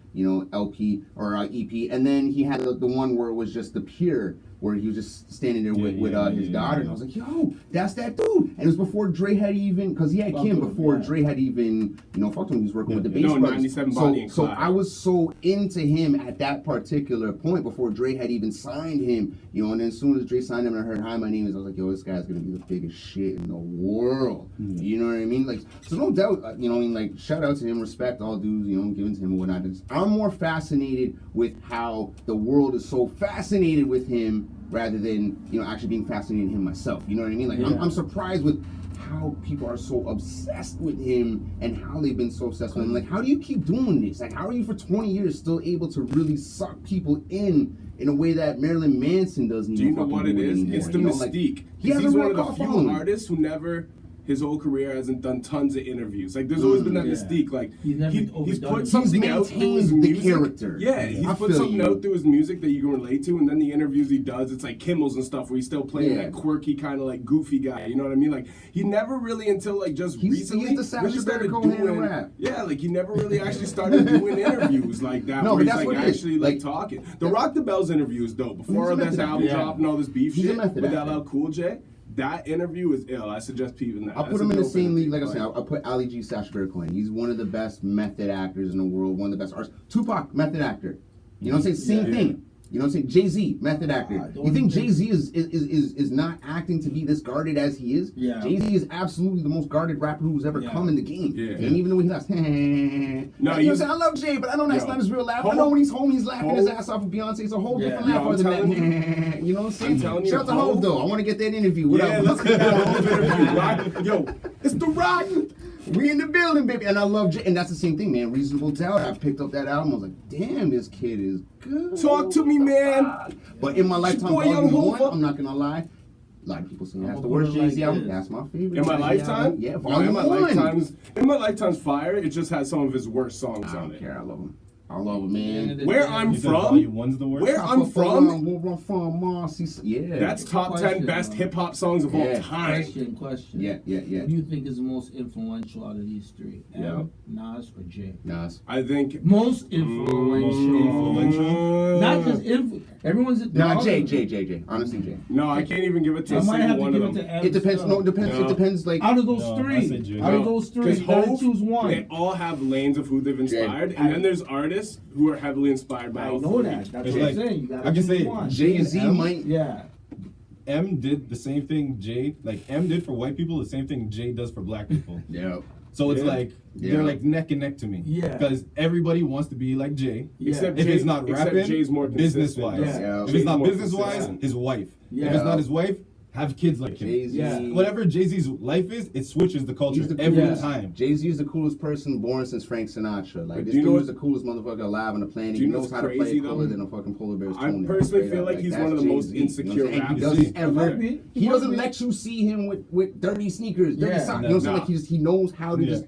LP or EP. And then he had the one where it was just the Pure, where he was just standing there with his daughter. And I was like, yo, that's that dude. And it was before Dre had even, because he had Fuck Kim him, before yeah. Dre had even, fucked him. He was working with the Bass No, Brothers. 97 Bonnie and So Clyde. I was so into him at that particular point before Dre had even signed him, and then as soon as Dre signed him and I heard Hi, My Name Is, I was like, yo, this guy's gonna be the biggest shit in the world. You know what I mean? Like, so no doubt, like, shout out to him, respect all dudes, given to him and whatnot. I'm more fascinated with how the world is so fascinated with him rather than, actually being fascinated in him myself. You know what I mean? Like, Yeah. I'm surprised with how people are so obsessed with him and how they've been so obsessed with him. Like, how do you keep doing this? Like, how are you for 20 years still able to really suck people in a way that Marilyn Manson doesn't Do even you know fucking what do it is? anymore, It's the you know? Like, mystique. he has He's a one real of the call few following. artists who never, his whole career hasn't done tons of interviews. Like, there's always been that Yeah. mystique. Like, He's never he's overdone put it. something He's out through his maintained the music. character. Yeah, he's I put feel something you. out through his music that you can relate to, and then the interviews he does, it's like Kimmel's and stuff, where he's still playing Yeah. that quirky kind of like goofy guy. You know what I mean? Like, he never really, until like just He's recently, the Sacha really started Baron Cohen of doing. rap. Yeah, like he never really actually started doing interviews like that, No, where but he's that's like what it is. actually like Like, talking. The Rock the Bells interview is dope. Before He's a this method album actor. dropped and all this beef He's a shit method with actor. LL Cool J. That interview is ill. I suggest peeping that. I'll That's put a him in the dope same league. interview. Like I said, I'll put Ali G, Sacha Baron Cohen. He's one of the best method actors in the world. One of the best artists. Tupac, method actor. You know what I'm saying? Same Yeah. thing. You know what I'm saying? Jay-Z, method actor. don't You think think- Jay-Z is not acting to be this guarded as he is? Yeah. Jay-Z is absolutely the most guarded rapper who's ever Yeah. come in the game. Yeah. And even when he laughs, no, you know what I'm saying? I love Jay, but I know that's Yo. not his real laugh. I Hov- know when he's home, he's laughing his Hov- ass off with Beyonce. It's a whole Yeah. different Yo, laugh I'm other than telling that. You know what I'm saying? I'm telling you, Shout out to Hov- Hov, though. I want to get that interview. What Yeah, up? let's get that whole interview. Rock, yo, it's the Rock. We in the building, baby. And I love Jay. And that's the same thing, man. Reasonable Doubt. I picked up that album. I was like, damn, this kid is good. Talk to me, man. But in my lifetime, boy, Young volume one, Hova. I'm not going to lie. A lot of people say that's I'ma the put worst it like Jay-Z album. this. That's my favorite. In my Jay-Z lifetime? album. Yeah, No, volume in my one. lifetime's fire. It just has some of his worst songs I on don't it. care. I love him. I love him, man. Where I'm You said from, Volume 1's the worst? where I'm from, Where I'm from, Marcy. Yeah. that's top 10 Question, best man. hip hop songs of all Yeah. time. Question. Yeah. Who do you think is the most influential out of these three? Yeah. Nas, or Jay? Nas. I think. Most influential. Not just everyone's. Nah, Jay. Honestly, Jay. No, I can't even give it to I a might have single to one give of it them. to M. It depends. No, it depends. No. It depends. Like, Out of those No, I three, said Jay. out of those three, you gotta choose They one. all have lanes of who they've inspired, and then there's artists who are heavily inspired by I all know three. that. That's It's what like- I'm saying. You gotta I can choose say one. Jay-Z M, might. Yeah. M did the same thing Jay, like M did for white people, the same thing Jay does for black people. Yeah. So it's Yeah. like Yeah. they're like neck and neck to me. Yeah. Because everybody wants to be like Jay. Yeah. Except If Jay- it's not except rapping, Jay's more business consistent. wise. Yeah. If Jay's it's not more business wise, consistent. his wife. Yeah. If it's not his wife, have kids like him. Jay-Z. Yeah. Whatever Jay-Z's life is, it switches the culture He's the every coolest. time. Jay-Z is the coolest person born since Frank Sinatra. Like, But this do you know dude is the what- coolest motherfucker alive on the planet. Do He you know knows what's how to play crazy, it cooler though? than a fucking polar bear's I toenail. personally Straight feel up. like he's that's one of the most Jay-Z. insecure You know what I'm saying? rappers. He doesn't He ever. might be. He He might doesn't be. let you see him with dirty sneakers, dirty Yeah. socks. No. You know what I'm saying? Nah. Like, he knows how to Yeah. just.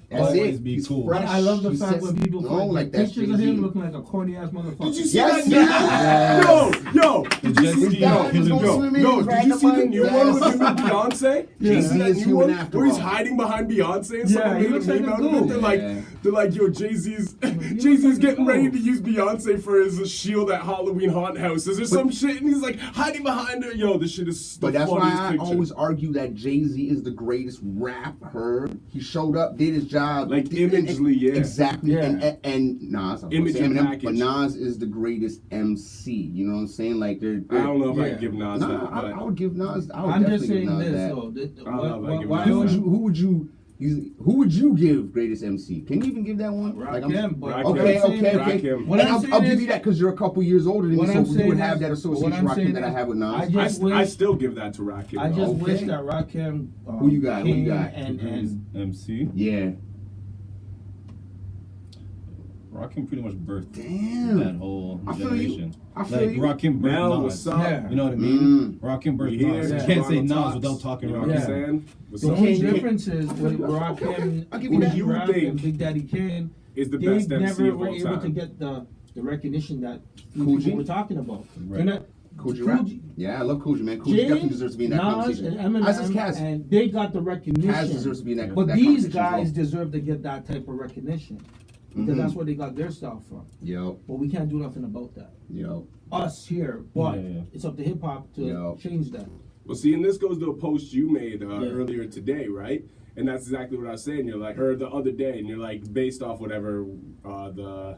That's Always it. be He's cool. fresh. I love the He fact sets- when people no, find like that's pictures of Jay-Z. him looking like a corny ass motherfucker. Did you see Yes, that? yes. Yo, The did you jet see ski Dad was killing gonna him. swim in, Yo, he's did riding you the see the bike. new Yes. one with him and Beyonce? Jay-Z You see that is new human one after where he's all. hiding behind Beyonce and Yeah, someone he made a looks like meme a out of it. goof. Yeah. They're like, yo, Jay-Z's like a getting ready goof. to use Beyonce for his shield at Halloween haunted houses or some shit, and he's like hiding behind her. Yo, this shit is the But that's why funniest I picture. always argue that Jay-Z is the greatest rapper. He showed up, did his job. Like, did- imagely, yeah. Exactly. Yeah. And Nas, I was Image gonna and say Eminem, package. but Nas is the greatest MC. You know what I'm saying? Like, they're I don't know if I Yeah. could give Nas Nah, that, but I would give Nas. I would I'm definitely just saying give Nas this that. though. I love that. Give Why Nas Who would that. you? Who would you give greatest MC? Can you even give that one? Rakim, but Rakim. what I'm Okay, saying is- Rakim. What And I'm I'll saying give is- you that because you're a couple years older than me, What so I'm you saying would have is- that what association I'm Rakim saying that I is- have with Nas. I just I wish- still give that to Rakim. I just Okay. wish that Rakim. Who you got? Who you came got? And MC. Yeah. Rakim pretty much birthed Damn. that whole I feel generation. you. I feel Like you. Rakim birthed Mel, Nas. what's up? Yeah. You know what I mean? Mm. Rakim birthed We Nas. here. You can't say Turono Nas Talks. without talking You know what Rakim. I'm saying? What's the up? only Okay. difference is with Okay. Rakim, I'll give you that. Uzi You Rap, think and Big Daddy Kane, Is the they best MC never of were all able to time. get the recognition that Coogee? people were talking about. Right. They're not, Coogee rap? Coogee- Yeah, I love Coogee, man. Coogee Jay, definitely deserves to be in that Nas, conversation. and As does Eminem, Kaz. and they got the recognition. Kaz deserves to be in that. But that these conversation as guys well. deserve to get that type of recognition because Mhm. that's where they got their style from. Yo, But we can't do nothing about that. yo. Us here, but Yeah, yeah. it's up to hip hop to Yo. change that. Well, see, and this goes to a post you made Yeah. earlier today, right? And that's exactly what I was saying. You're like, or the other day, and you're like, based off whatever the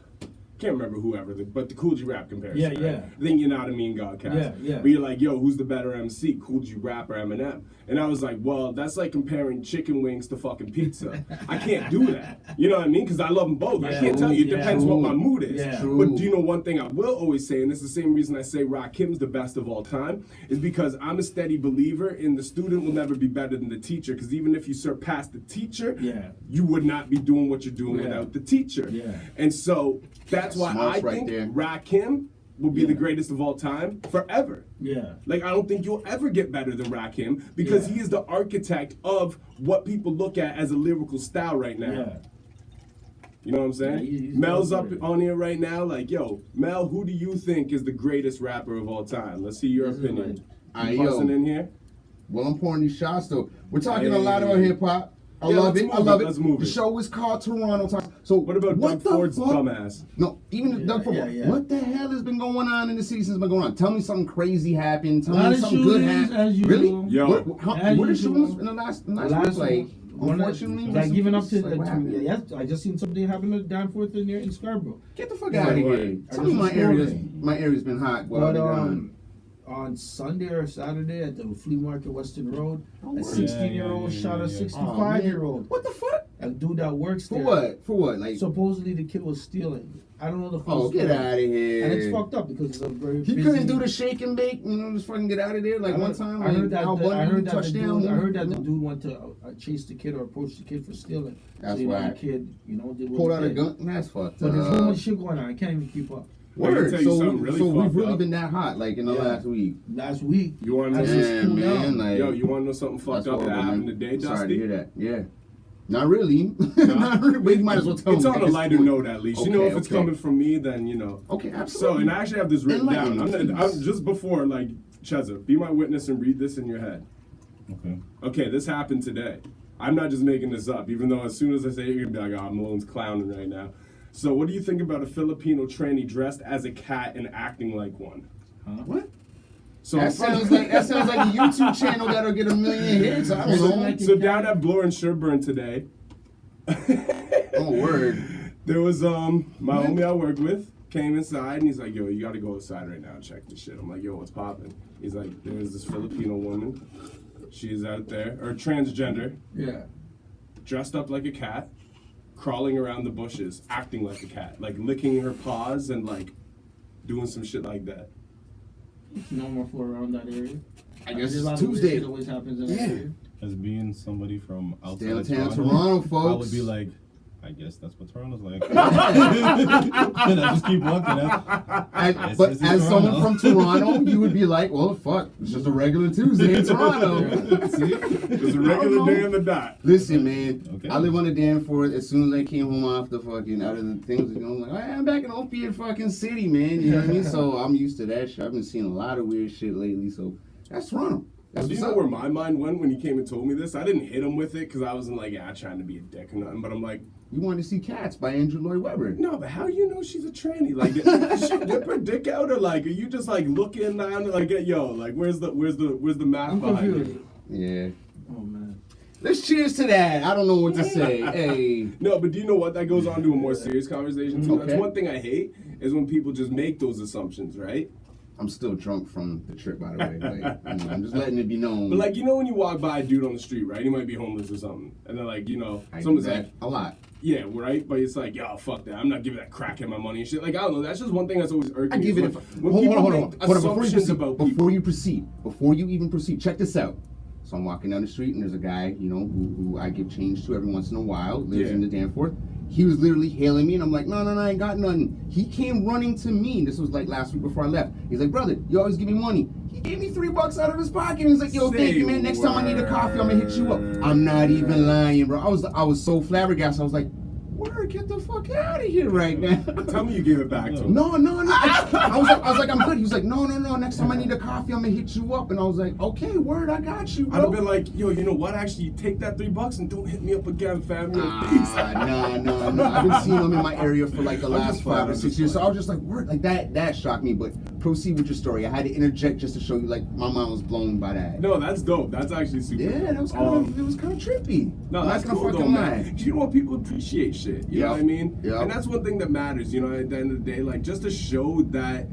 can't remember whoever, but the Cool G Rap comparison. Yeah, right? I think You Know What I Mean God cast. Yeah, yeah. But you're like, yo, who's the better MC, Cool G Rap or Eminem? And I was like, well, that's like comparing chicken wings to fucking pizza. I can't do that. You know what I mean? Because I love them both. I Yeah. can't tell you. It Yeah. depends what my mood is. Yeah. True. But do you know one thing I will always say, and this is the same reason I say Rakim's the best of all time, is because I'm a steady believer in the student will never be better than the teacher. Because even if you surpass the teacher, Yeah. you would not be doing what you're doing Yeah. without the teacher. Yeah. And so that's why Smarts I right think there. Rakim will be Yeah. the greatest of all time forever. Yeah. Like, I don't think you'll ever get better than Rakim because Yeah. he is the architect of what people look at as a lyrical style right now. Yeah. You know what I'm saying? Yeah, he's Mel's up dope. on here right now. Like, yo, Mel, who do you think is the greatest rapper of all time? Let's see your This is opinion. like- You Aight, yo. buzzing in here? Well, I'm pouring these shots though. We're talking a lot about Hey. hip hop. I Yeah, love let's it. I move love it. it. Let's move The it. show is called Turono Talks. So What about Doug the Ford's fuck? dumbass? No, even Yeah, Doug Ford. yeah, yeah. What the hell has been going on in the city since been going on? Tell me something crazy happened. Tell Lot me of something good shootings, happened. as Really? usual. Yo. What are As shootings usual. in the last Last week? Like, one, unfortunately, like even up to, like, what happened? yes, I just seen something happen at Danforth in there in Scarborough. Get the fuck Yeah, out of right. here. I Tell me just my area's been hot. While But they're gone. on Sunday or Saturday at the flea market Western Road, Oh, a word. 16-year-old Yeah, shot yeah, a yeah. 65-year-old. What the fuck? A dude that works For there. what? For what? Like, Supposedly the kid was stealing. I don't know the full oh, get story. out of here. And it's fucked up because it's a very He busy, couldn't do the shake and bake, just fucking get out of there. Like one time, I heard that. Al I Bundy heard that the touchdown. dude. I heard that the dude went to chase the kid or approach the kid for stealing. That's so, why. the kid, did what Pulled he out a did. gun. That's fucked But up. there's so much shit going on. I can't even keep up. Let me Word. tell you something really so we've fucked really up. been that hot, like in the Yeah. last week. Last week, You want to I know just Yeah, cooled man. down. Like, Yo, you want to know something fucked that's up that horrible, happened man. today, Dusty? Sorry to hear that. Yeah. Not really. Not really. But you might as well tell It's me. on a lighter note, at least. You know, if it's Okay. coming from me, then Okay, So, absolutely. and I actually have this written down. Enlighten me, I'm please. just before, like, Cheza, be my witness and read this in your head. Okay. Okay, this happened today. I'm not just making this up, even though as soon as I say it, you're gonna be like, oh, Malone's clowning right now. So, what do you think about a Filipino tranny dressed as a cat and acting like one? What? So, That sounds like a YouTube channel that'll get 1 million hits. I don't know. so down at Bloor and Sherburne today, Oh, word. there was my homie I work with came inside and he's like, yo, you gotta go outside right now and check this shit. I'm like, yo, what's poppin'? He's like, there's this Filipino woman. She's out there, or transgender, Yeah. dressed up like a cat, crawling around the bushes, acting like a cat, like licking her paws and like doing some shit like that. It's normal for around that area. I guess There's a it's lot of weird Tuesday. shit always happens in that Yeah. area. As being somebody from outside Downtown of Toronto, I folks. would be like, I guess that's what Toronto's like. And I just keep walking. But It's as Toronto. someone from Toronto, you would be like, well, fuck, it's just a regular Tuesday in Toronto. See? There's a I regular don't know. day on the dot. Listen, man, Okay. I live on the Danforth. As soon as I came home off the fucking out of the things, I'm like, I'm back in opiate fucking city, man. You know what I mean? So I'm used to that shit. I've been seeing a lot of weird shit lately. So that's Toronto. That's Do you what's know up. where my mind went when he came and told me this? I didn't hit him with it because I wasn't like, trying to be a dick or nothing. But I'm like, You wanted to see Cats by Andrew Lloyd Webber. no, but how you know she's a tranny? Like, did she whip her dick out, or like, are you just like looking down and like, yo, like, where's the math I'm behind confused. it? Yeah. Oh man. Let's cheers to that. I don't know what to say. Hey. No, but do you know what? That goes on to a more serious conversation too. Okay. That's one thing I hate is when people just make those assumptions, right? I'm still drunk from the trip, by the way. Like, I'm just letting it be known. But like, you know, when you walk by a dude on the street, right? He might be homeless or something, and then like, I do someone's that like, a lot. yeah, right. But it's like, yo, fuck that. I'm not giving that crackhead my money and shit. Like, I don't know. That's just one thing that's always irking I me. give is it a. when Hold people on. make Before you assumptions proceed, about people. before you even proceed, check this out. So I'm walking down the street and there's a guy, who I give change to every once in a while, lives Yeah. in the Danforth. He was literally hailing me and I'm like, no, I ain't got nothing. He came running to me. This was like last week before I left. He's like, brother, you always give me money. He gave me $3 out of his pocket. He's like, yo, thank you, man. Next time I need a coffee, I'm gonna hit you up. I'm not even lying, bro. I was so flabbergasted. I was like, word, get the fuck out of here right now. Tell me you gave it back to him. No. I was like, I'm good. He was like, no. Next time I need a coffee, I'm gonna hit you up. And I was like, okay, word, I got you, I'd have bro. been like, yo, you know what? Actually, take that $3 and don't hit me up again, fam. Peace. No. I've been seeing them in my area for like the I'm last just 5 or playing, 6 years. So I was just like, word, like that shocked me. But proceed with your story. I had to interject just to show you, like, my mind was blown by that. No, that's dope. That's actually super. Yeah, dope. that was kind of trippy. No, I'm that's not gonna cool though, fucking man. lie. 'Cause you know what? People appreciate shit shit. You know what I mean? Yeah. And that's one thing that matters, you know, at the end of the day, like just to show that.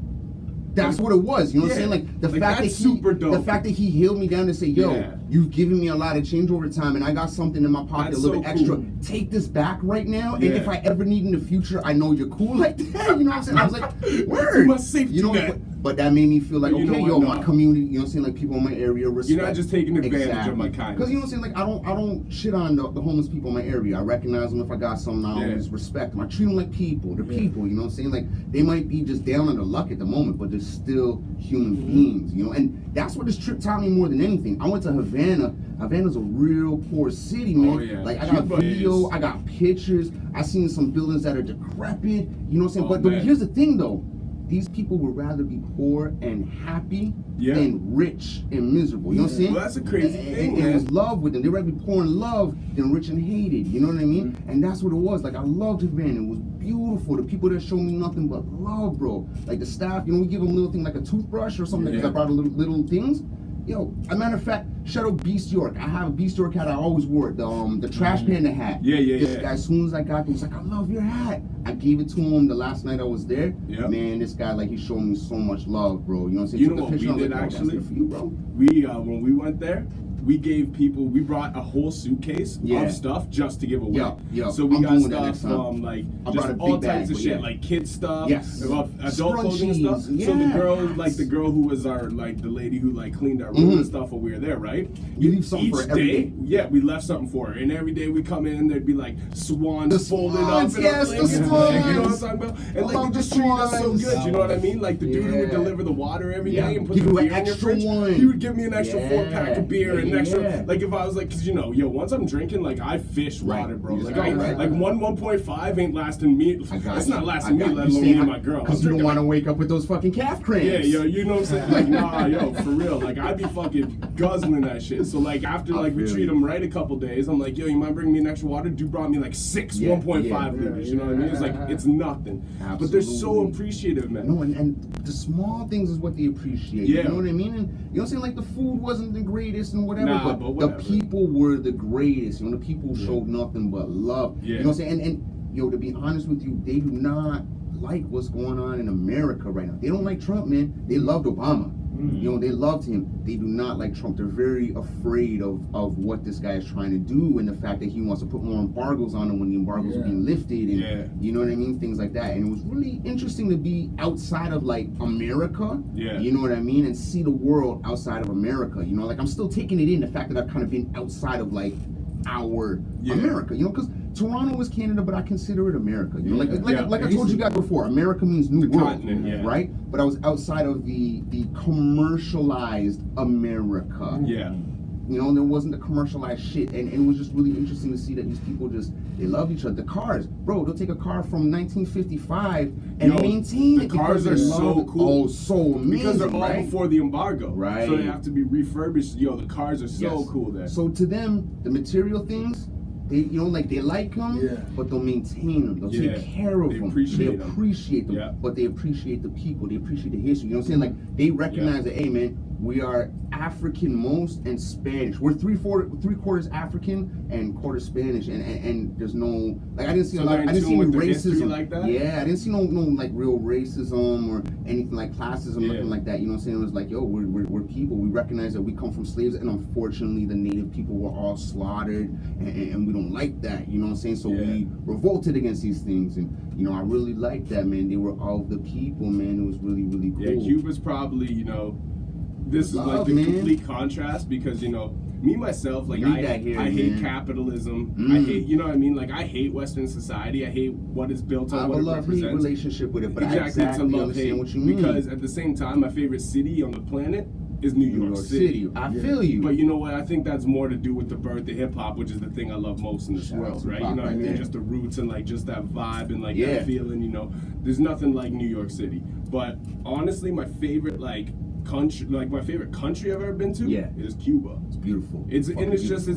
That's what it was, you know what I'm saying? Like the fact that super dope. The fact that he held me down to say, yo, Yeah. you've given me a lot of change over time and I got something in my pocket That's a little so bit extra. cool. Take this back right now. And Yeah. if I ever need in the future, I know you're cool like that. You know what I'm saying? I was like, word. my safety you know, net. but that made me feel like, But you okay, know yo, what? my No. community, you know what I'm saying? Like people in my area respect. You're not just taking advantage of my kindness. Because you know what I'm saying? Like I don't shit on the homeless people in my area. I recognize them if I got something. I always respect them. I treat them like people. They're people. You know what I'm saying? Like they might be just down on their luck at the moment, but they're still human beings. You know, and that's what this trip taught me more than anything. I went to Havana. Havana's a real poor city, man. Oh, yeah. Like I got Cuba video, is. I got pictures. I seen some buildings that are decrepit. You know what I'm saying? Oh, But man. here's the thing, though. These people would rather be poor and happy than rich and miserable. You know what I'm saying? Well, that's a crazy thing, And it man. was love with them. They'd rather be poor in love than rich and hated. You know what I mean? Mm-hmm. And that's what it was. Like I loved Havana. It was beautiful. The people there showed me nothing but love, bro. Like the staff, you know, we give them a little thing like a toothbrush or something because I brought a little things. Yo, as a matter of fact, shout out Beast York. I have a Beast York hat I always wore, the Trash Panda hat. This guy, as soon as I got there, was like, I love your hat. I gave it to him the last night I was there. Yep. Man, this guy, like, he showed me so much love, bro. You know what I'm saying? You Took know the what picture, we I was did like, actually? that's good for you, bro. We when we went there, we gave people, we brought a whole suitcase of stuff just to give away. Yeah. So we I'm got doing that stuff next time. from like I just brought a all big bag, types of but shit, yeah. like kid stuff, Yes. adult clothing and stuff. Scrunchies, So the girl, yes. like the girl who was our like the lady who like cleaned our room and stuff when we were there, right? You leave something Each for her every day, day. yeah, we left something for her, and every day we come in, there'd be like swans The folded swans, up, in yes, a the blanket, swans. you know what I'm talking about? And I like love they just the treated us so swans. good, you know what I mean? Like the dude who would Yeah. deliver the water every day Yeah. and put Give the you an beer in your extra fridge. one. He would give me an extra Yeah. 4-pack of beer and an extra, Yeah. like if I was like, cause you know, yo, once I'm drinking, like I fish Right. water, bro. You Like just I, got it, right. like 1.5 ain't lasting me. I got It's you. not I lasting me, got let you. alone See, me and my girl. Because you don't want to wake up with those fucking calf cramps. Yeah, yo, you know what I'm saying? Like, nah, yo, for real. Like, I'd be fucking guzzling that shit. So, like, after, like, we feel treat you. them right a couple days, I'm like, yo, you mind bringing me an extra water? Dude brought me, like, 6 Yeah, 1.5 yeah, liters, you know what I mean? It's like, it's nothing. But they're so Absolutely. appreciative, man. No, and the small things is what they appreciate. Yeah. You know what I mean? And you know what I'm saying? Like the food wasn't the greatest and whatever, Nah, but but whatever. the people were the greatest. You know, the people showed nothing but love. Yeah. You know what I'm saying? And yo, to be honest with you, they do not like what's going on in America right now. They don't like Trump, man. They loved Obama. You know, they loved him. They do not like Trump. They're very afraid of what this guy is trying to do and the fact that he wants to put more embargoes on them when the embargoes are being lifted and you know what I mean? Things like that. And it was really interesting to be outside of like America. Yeah. You know what I mean? And see the world outside of America. You know, like I'm still taking it in, the fact that I've kind of been outside of like our America, you know, because Toronto is Canada, but I consider it America. You know, like I told you guys before, America means new world, continent, right? But I was outside of the commercialized America. Yeah. You know, there wasn't the commercialized shit, and it was just really interesting to see that these people they love each other. The cars, bro, they'll take a car from 1955 and maintain it. The cars because are they so love it. cool. Oh, so amazing, Because they're all right? before the embargo. Right. So they have to be refurbished. Yo, the cars are so cool there. So to them, the material things, they like them, but they'll maintain them. They'll take care of They them. appreciate they them. appreciate them, Yeah. but they appreciate the people. They appreciate the history. You know what I'm saying? Like they recognize that, hey man, we are African most and Spanish. We're three quarters African and quarter Spanish, and there's no like I didn't see So a lot. they're in I didn't see tune any with the history racism like that? Yeah, I didn't see no like real racism or anything like classism, nothing like that. You know what I'm saying? It was like, yo, we're people. We recognize that we come from slaves, and unfortunately, the native people were all slaughtered, and we don't like that. You know what I'm saying? So we revolted against these things, and you know, I really liked that, man. They were all the people, man. It was really, really cool. Yeah, Cuba's probably, you know, this is like the complete contrast because, you know, me myself, like I hate capitalism. I hate, you know what I mean? Like I hate Western society. I hate what is built on what it represents. I have a love-hate relationship with it, but exactly, I exactly understand what you mean. Because at the same time, my favorite city on the planet is New York City. I feel you. But you know what? I think that's more to do with the birth of hip hop, which is the thing I love most in this world, right? You know what I mean? Just the roots and like just that vibe and like that feeling, you know. There's nothing like New York City. But honestly, my favorite my favorite country I've ever been to is Cuba. It's beautiful. It's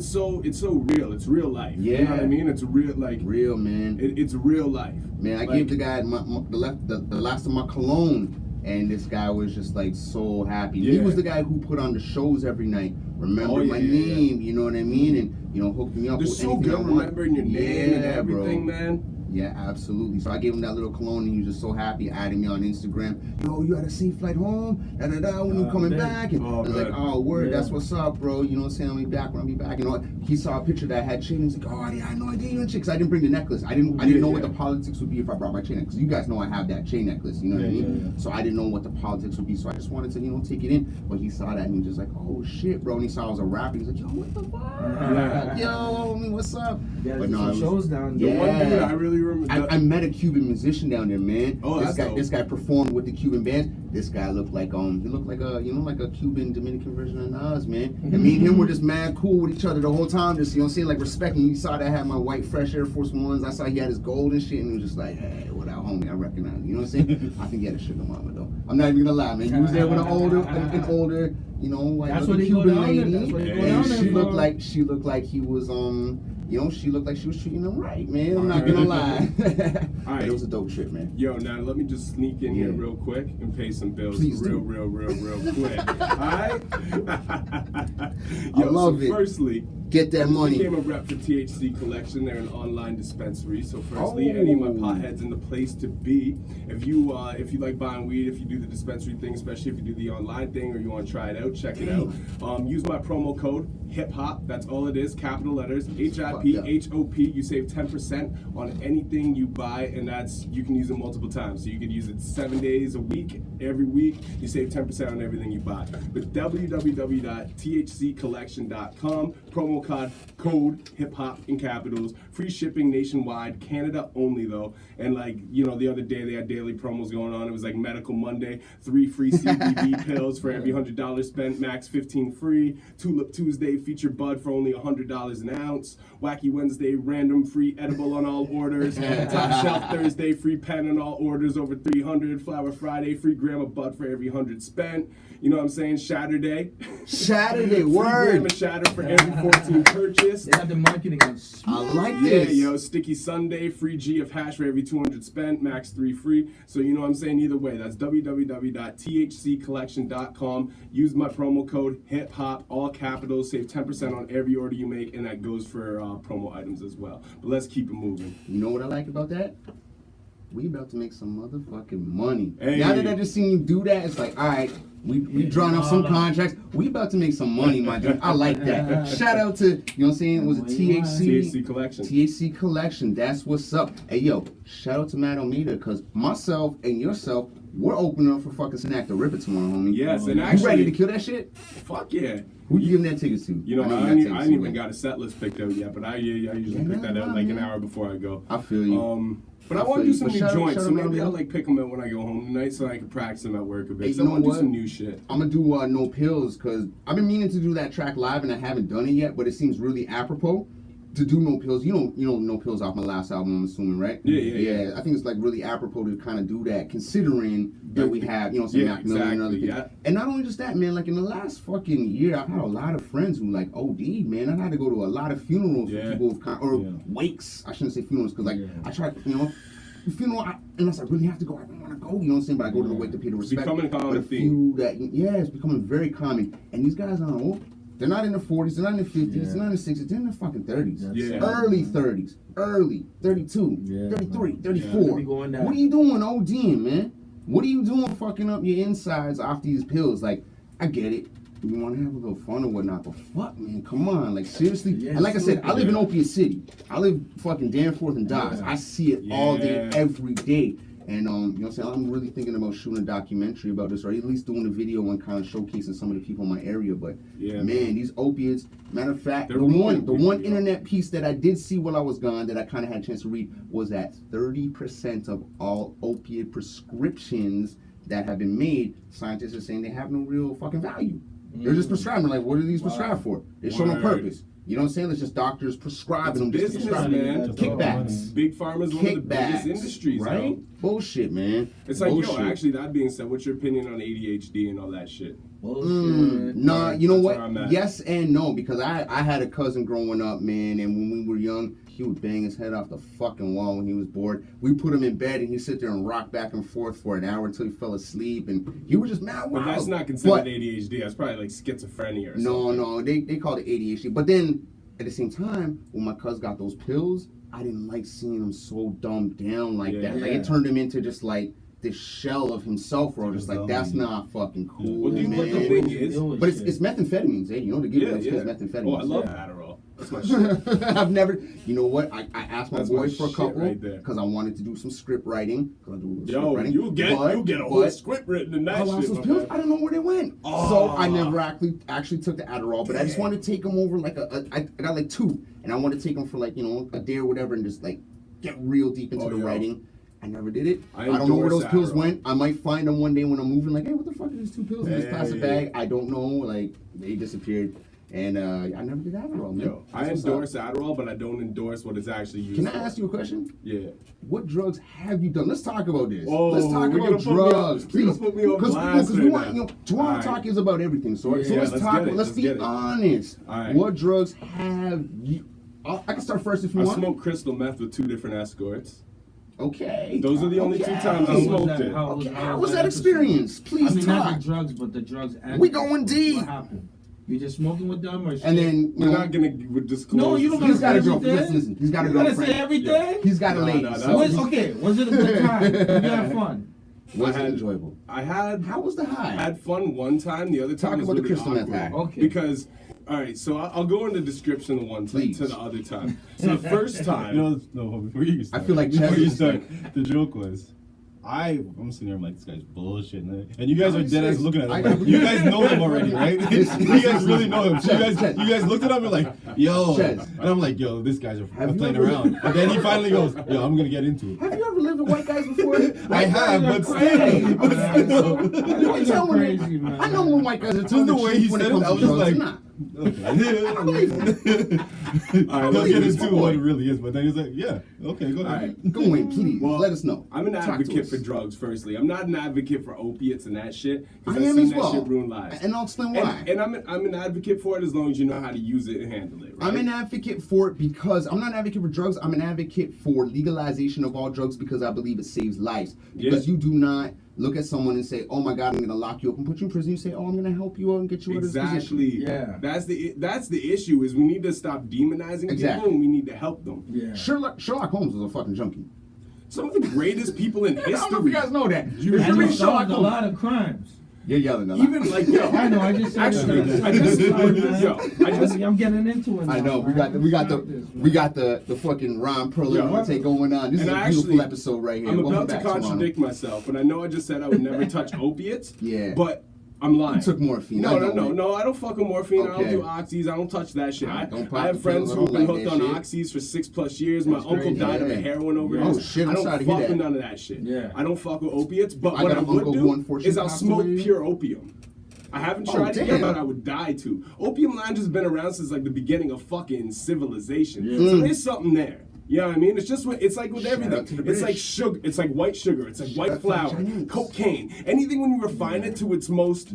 so real. It's real life. Yeah. You know what I mean? It's real real, man. It's real life. Man, I gave the guy the last of my cologne, and this guy was just like so happy. He was the guy who put on the shows every night. Remember my name, you know what I mean? And hooked me up They're with so anything good I want. remembering your name and everything, bro. man. Yeah, absolutely. So I gave him that little cologne, and he was just so happy, adding me on Instagram. Yo, you had a safe flight home? Da da da. When you coming back? And I was like, oh, word, that's what's up, bro. You know what I'm saying? I'll be back when I be back. He saw a picture that I had chain. He's like, oh, yeah, I had no idea you had chain. Because I didn't bring the necklace. I didn't know what the politics would be if I brought my chain necklace. You guys know I have that chain necklace. You know what I mean? So I didn't know what the politics would be. So I just wanted to, take it in. But he saw that and he was just like, oh shit, bro. And he saw I was a rapper. He's like, yo, what the fuck? Yo, homie, what's up? Yeah, but no, shows down. The one dude I really remember. I met a Cuban musician down there, man. Oh, this guy performed with the Cuban band. This guy looked like he looked like a like a Cuban Dominican version of Nas, man. And me and him were just mad cool with each other the whole time, just like respecting. You saw that I had my white fresh Air Force Ones. I saw he had his gold and shit, and he was just like, hey, what up, homie? I recognize you. You know what I'm saying? I think he had a sugar mama though. I'm not even gonna lie, man. He was there with an older, white That's what Cuban lady, That's what and she looked like he was she looked like she was treating him right, man. I'm not gonna lie. All right. It was a dope trip, man. Yo, now let me just sneak in here real quick and pay some bills Please real quick. All right? Yo, I love it. Firstly, Get that money. I became a rep for THC Collection. They're an online dispensary. So firstly, any of my potheads in the place to be. If you like buying weed, if you do the dispensary thing, especially if you do the online thing or you want to try it out, check it out. Use my promo code HIPHOP. That's all it is. Capital letters HIPHOP. You save 10% on anything you buy, and you can use it multiple times. So you can use it 7 days a week, every week. You save 10% on everything you buy. But www.thccollection.com. Promo code hip hop in capitals, free shipping nationwide, Canada only though. And the other day they had daily promos going on. It was like Medical Monday, 3 free CBD pills for every $100 spent, max 15 free. Tulip Tuesday, feature bud for only $100 an ounce. Wacky Wednesday, random free edible on all orders. Top Shelf Thursday, free pen on all orders over 300. Flower Friday, free gram of bud for every 100 spent. You know what I'm saying? Saturday, word. Free gram of shatter for every 14 purchase. They have the marketing on. I like Yeah, this. yo, Sticky Sunday, free G of hash for every 200 spent, max 3 free. So you know what I'm saying? Either way, that's www.thccollection.com. Use my promo code HIPHOP, all capitals, save 10% on every order you make, and that goes for promo items as well. But let's keep it moving. You know what I like about that? We about to make some motherfucking money. Hey. Now that I just seen you do that, it's like, all right, we drawing up some contracts. We about to make some money, my dude. I like that. Shout out to, you know what I'm saying? Was it THC Collection. THC Collection. That's what's up. Hey, yo, shout out to Matt Almeida, because myself and yourself, we're opening up for fucking Snack the Ripper tomorrow, homie. Yes, and you actually, ready to kill that shit? Fuck yeah. Who you giving that tickets to? You know, I ain't even got a set list picked out yet, but I usually pick that out like an hour before I go. I feel you. But I want to do some new joints, so out, maybe man. I'll pick them out when I go home tonight so I can practice them at work a bit. Hey, So I want to do some new shit. I'm gonna do No Pills, because I've been meaning to do that track live and I haven't done it yet, but it seems really apropos to do No Pills. You know No Pills off my last album, I'm assuming, right? Yeah. I think it's like really apropos to kind of do that, considering that we have, Mac Miller and other things. Yeah. And not only just that, man, like in the last fucking year, I've had a lot of friends who like OD'd, man. I had to go to a lot of funerals for people who've wakes. I shouldn't say funerals, because I tried, funeral, unless I really have to go, I don't want to go, you know what I'm saying? But I go to the wake to pay the respect. Becoming a common but theme. It's becoming very common. And these guys aren't old. They're not in their 40s, they're not in their 50s, they're not in their 60s, they're in their fucking 30s. Early 30s, early 32, 33, 34. What are you doing ODing, man? What are you doing fucking up your insides off these pills? Like, I get it. You want to have a little fun or whatnot, but fuck, man, come on, like seriously. And like I said, I live in Opiate City. I live fucking Danforth and Dodge. I see it all day, every day. And you know what I'm saying? I'm really thinking about shooting a documentary about this, or at least doing a video and kind of showcasing some of the people in my area. But man, these opiates. Matter of fact, the one internet piece that I did see while I was gone that I kind of had a chance to read was that 30% of all opiate prescriptions that have been made, scientists are saying they have no real fucking value. They're just prescribing. Like, what are these prescribed for? They show no purpose. You know what I'm saying? It's just doctors prescribing them. Business, man. Kickbacks. Big Pharma's one of the biggest industries, right? Though. Bullshit, man. It's like, actually, that being said, what's your opinion on ADHD and all that shit? Nah, you know what? Yes and no, because I had a cousin growing up, man, and when we were young, he would bang his head off the fucking wall when he was bored. We put him in bed and he'd sit there and rock back and forth for an hour until he fell asleep, and he was just mad wild. But that's not considered ADHD. That's probably like schizophrenia or something. No, they call it ADHD. But then at the same time, when my cuz got those pills, I didn't like seeing him so dumbed down like that. Like, it turned him into just like this shell of himself, bro. Just like, that's not fucking cool, What do you think the thing is? But it's methamphetamines, eh? You know, they give those kids methamphetamines. Oh, I love Adderall. That's my shit. I've never, you know what? I asked my That's boy my for a shit couple right there. because I wanted to do some script writing. Cause I do a little script Yo, writing. you'll get a whole script written in that I lost shit. those my pills. man. I don't know where they went. So I never actually took the Adderall, but I just wanted to take them over like I got like 2, and I want to take them for like, you know, a day or whatever, and just like get real deep into the writing. I never did it. I don't know where those pills went. I might find them one day when I'm moving. Like, hey, what the fuck are these 2 pills in this plastic bag? I don't know. Like, they disappeared. And I never did Adderall, man. Yo, I endorse Adderall, but I don't endorse what it's actually used Can I for. ask you a question? Yeah. What drugs have you done? Let's talk about this. Oh, Let's talk we're about gonna put me on- drugs, we're gonna please. put me on blast we right want, now. you know, Turono Alright. Talk is about everything. So, Yeah, so let's let's talk. get it, Let's let's be get it. honest. Alright. What drugs have you? I can start first if you I want. smoked crystal meth with 2 different escorts. Okay. Those are the only 2 times I How was smoked that- it. How was that experience? Please I mean, not talk. the drugs, but the drugs. And We going deep. What happened? You just smoking with them, or? And then you We're know, not gonna disclose. No, you don't he's got a gotta say girlfriend. everything. Listen, he's got a You gotta girlfriend. say everything. He's got a No, lady. no, so Was, okay, was it a good time? Did you have fun? was I it had- enjoyable? I had. How was the high? I had fun one time. The other time Talk was about the really crystal meth awkward. high. Okay. Because, all right, so I'll go into the description of one time Please. to the other time. So the first time, You know, no, before you start. I feel like before Chaz you is start, the joke was, I'm sitting here, I'm like, this guy's bullshit, and you guys are dead ass looking at him. Like, you guys know him already, right? Listen, You guys really know him. So Chaz. you guys looked at him and like, yo, Chaz. and I'm like, yo, this guy's Have you playing ever- around. And then he finally goes, yo, I'm gonna get into it. Have you ever lived with white guys before? I have, but crazy, still. man. Don't tell me. Crazy, man. I know when white guys are Just telling the the way he truth when said it it, comes I to was just drugs. like, Nah. I believe him. All right, He'll let's get get into what it really is, but then he's like, yeah, okay, go All ahead. right. Go in, please. Well, Let us know. I'm an Talk to advocate us. for drugs. Firstly, I'm not an advocate for opiates and that shit. I Because I've am seen as that well. shit ruin lives. And I'll explain why. And I'm an advocate for it as long as you know how to use it and handle it. Right? I'm an advocate for it because I'm not an advocate for drugs. I'm an advocate for legalization of all drugs because I believe it saves lives. Because you do not look at someone and say, "Oh my God, I'm going to lock you up and put you in prison." You say, "Oh, I'm going to help you out and get you out of this position." Exactly. Yeah. That's the issue. Is we need to stop demonizing Exactly. people and we need to help them. Yeah. Sherlock Holmes was a fucking junkie. Some of the greatest people in I don't know if you history. guys know that. If You you And read he Sherlock solved a Holmes, lot of crimes. you're yelling a lot. Even like yo, I know. I just said Actually, that. I just- Yo, I'm getting into it. I know we got the fucking Ron Perlman Yo. rotate going on. This is And a I beautiful actually- episode right here. I'm Welcome about to back, contradict myself, but I know I just said I would never touch opiates. Yeah. But I'm lying. You took morphine. I No, know, man. I don't fuck with morphine. I Okay. don't do oxys. I don't touch that shit. Alright, don't pop I have the friends pills. I who've been don't like hooked on that shit. oxys for 6+ years. My That's uncle crazy. died of a Yeah. heroin overdose. Oh, shit, I'm I don't sorry to fuck hear with that. none of that shit. Yeah. I don't fuck with opiates, but I what got I an would uncle who do unfortunately is I'll passed smoke away. pure opium. I haven't Oh, tried it yet, damn. but I would die to. Opium lounge has been around since like the beginning of fucking civilization. Yeah. So there's something there. You know what I mean? It's just it's like with Shout out to everything. the It's like British. sugar. It's like white sugar. It's like Shout white out to the flour, Chinese. cocaine. Anything when you refine it to its most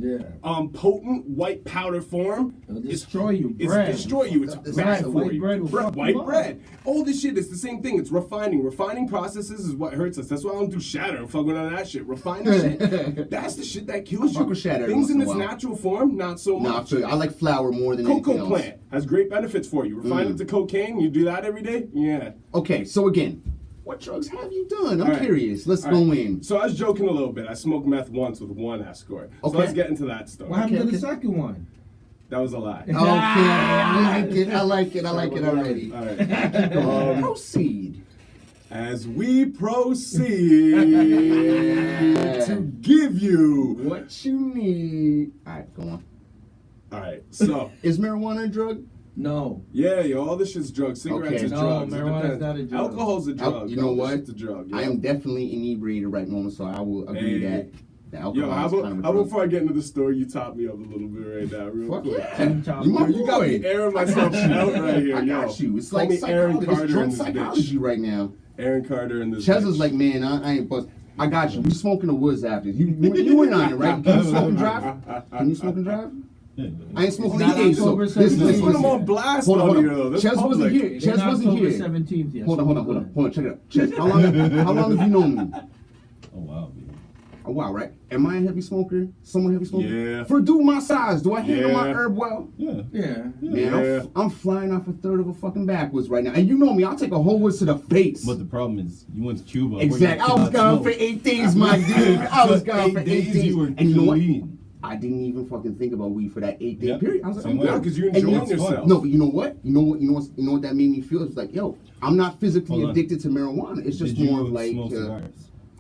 potent white powder form, It'll it's- destroy you. It's Bread. destroy you. It's That's bad the for white you. bread will fuck you White up. bread. All this shit is the same thing. It's refining. Refining processes is what hurts us. That's why I don't do shatter and fuck with none of that shit. Refining shit. That's the shit that kills I fuck you. with shatter Things once in in a its while. natural form, not so Nah, I much. feel you. I like flour more than anything Cocoa else. plant has great benefits for you. Refine it to cocaine. You do that every day. Yeah. Okay, so again, what drugs have you done? I'm All right. curious. Let's All go right. in. So I was joking a little bit. I smoked meth once with one escort. So Okay. let's get into that story. What happened Okay, to the okay. second one? That was a lie. Okay, I like it. I like it. I like it already. All right. Proceed. As we proceed to give you. What you need. All right, go on. All right. So Is marijuana a drug? No. yeah, yo, all this shit's drugs. Cigarettes Okay. is No, drugs. It marijuana's depends. not a drug. Alcohol's a drug. You know All this what? shit's a drug. I yo. am definitely inebriated right now, so I will agree Hey. that the alcohol Yo, how is about, kind of a how about drug. before I get into the story, you top me up a little bit right now, real Fuck quick. yeah. You my Yo, you got me boy. airing myself out right here, I yo. got you. It's Call like me Aaron psychology. It's Carter in drug this psychology bitch. right now. Aaron Carter in this Chaz bitch. is like, man, I ain't bust. I got you. You smoking the woods after. You went on it, right? Can you smoke and drive? Can you smoke and drive? Yeah. I ain't smoking It's not either. So October listen, 17th. listen, Put him listen. on blast Hold on, on hold here, though. on. This Chaz wasn't public. here. It's Chaz wasn't October here. 17th. Yes, Hold on. Check it out. Chaz, how long have you known me? Oh wow, baby. wow, right? Am I a heavy smoker? Someone heavy smoker? Yeah. For a dude my size, do I handle my Yeah. herb well? Yeah. Yeah. Man, Yeah. I'm flying off a third of a fucking backwoods right now. And you know me, I'll take a whole woods to the face. But the problem is, you went to Cuba. where you Exactly. I was cannot gone smoke. for 8 days, my dude. I was gone for 8 days. You were And you know what? clean. I didn't even fucking think about weed for that 8-day Yeah. period. I was like, Same I'm way. good. Yeah, 'cause you And enjoying know- yourself. No, but you know what? You know what that made me feel? It's like, yo, I'm not physically Hold on. addicted to marijuana. It's just Did more you of like smoke cigars?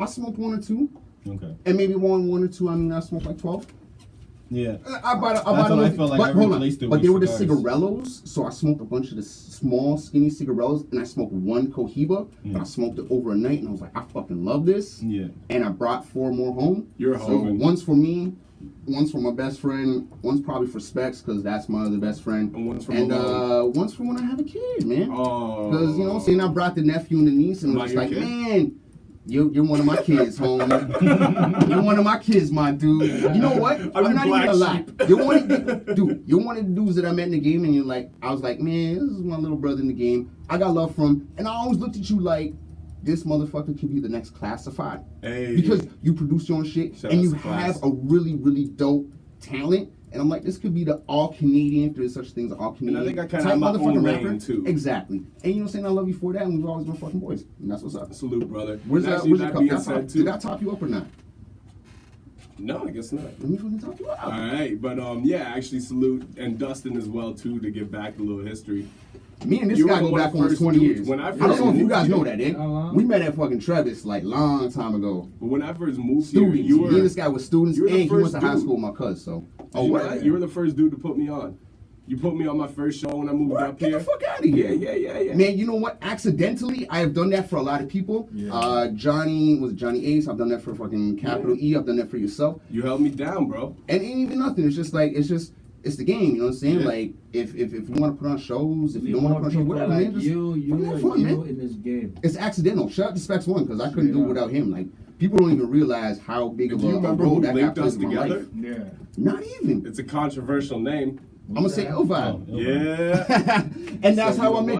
I smoked 1 or 2, Okay. and maybe one or two. I mean, I smoked like 12. Yeah. I bought That's what I little- felt like but I hold on. replaced it But with they were the cigars. cigarellos, so I smoked a bunch of the small, skinny cigarellos, and I smoked 1 Cohiba, but I smoked it over a night, and I was like, I fucking love this. Yeah. And I brought 4 more home. You're a So hoven. one's for me, one's for my best friend, one's probably for Specs, because that's my other best friend. And one's for And Malone. one's for when I have a kid, man. Oh. Because, you know what I'm saying, I brought the nephew and the niece, and I was Like just like, your kid? man, you're one of my kids, homie. You're one of my kids, my dude. You know what? I'm I'm your not even black gonna lie. sheep. You're one of the dudes that I met in the game, and I was like, man, this is my little brother in the game. I got love from him, and I always looked at you like, this motherfucker could be the next Classified. Hey. Because you produce your own shit, Shout and out you to Class. have a really, really dope talent. And I'm like, this could be the all-Canadian, if there's such thing as all-Canadian. And I think I kinda type have my own motherfucking lane, rapper. too. Exactly. And you know what I'm saying? I love you for that, and we've always been fucking boys. And that's what's up. Salute, brother. Where's And that? actually, Where's your that cup? being Did I said, top- too. Did I top you up or not? No, I guess not. Let me fucking top you up. All right, but yeah, actually salute and Dustin as well too to give back a little history. Me and this You guy were go one back of the almost first 20 dudes. years. When I I don't know if you first guys moved know here- that, eh? Uh-huh. We met at fucking Travis like long time ago. But when I first moved here, Students. you were Me and this guy was students, you were the and he went first to high dude. school with my cousin. So, You, know what? that? You were the first dude to put me on. You put me on my first show when I moved up Get here. the fuck out of here. Yeah. Man, you know what? Accidentally, I have done that for a lot of people. Yeah. Johnny Ace. I've done that for fucking Capital E. I've done that for yourself. You held me down, bro. And it ain't even nothing. It's just it's the game. You know what I'm saying? Yeah. Like if you want to put on shows, if you You don't want to want put on shows, people whatever, like man. Just you fucking have and fun, you man. in this game. It's accidental. Shout out to Specs One because I couldn't do it Straight without him. Like people don't even realize how big of Do you a remember role who that guy linked us plays in my together? life. Yeah. Not even. It's a controversial name. I'm gonna say Elvi. Oh, Yeah. And that's how I met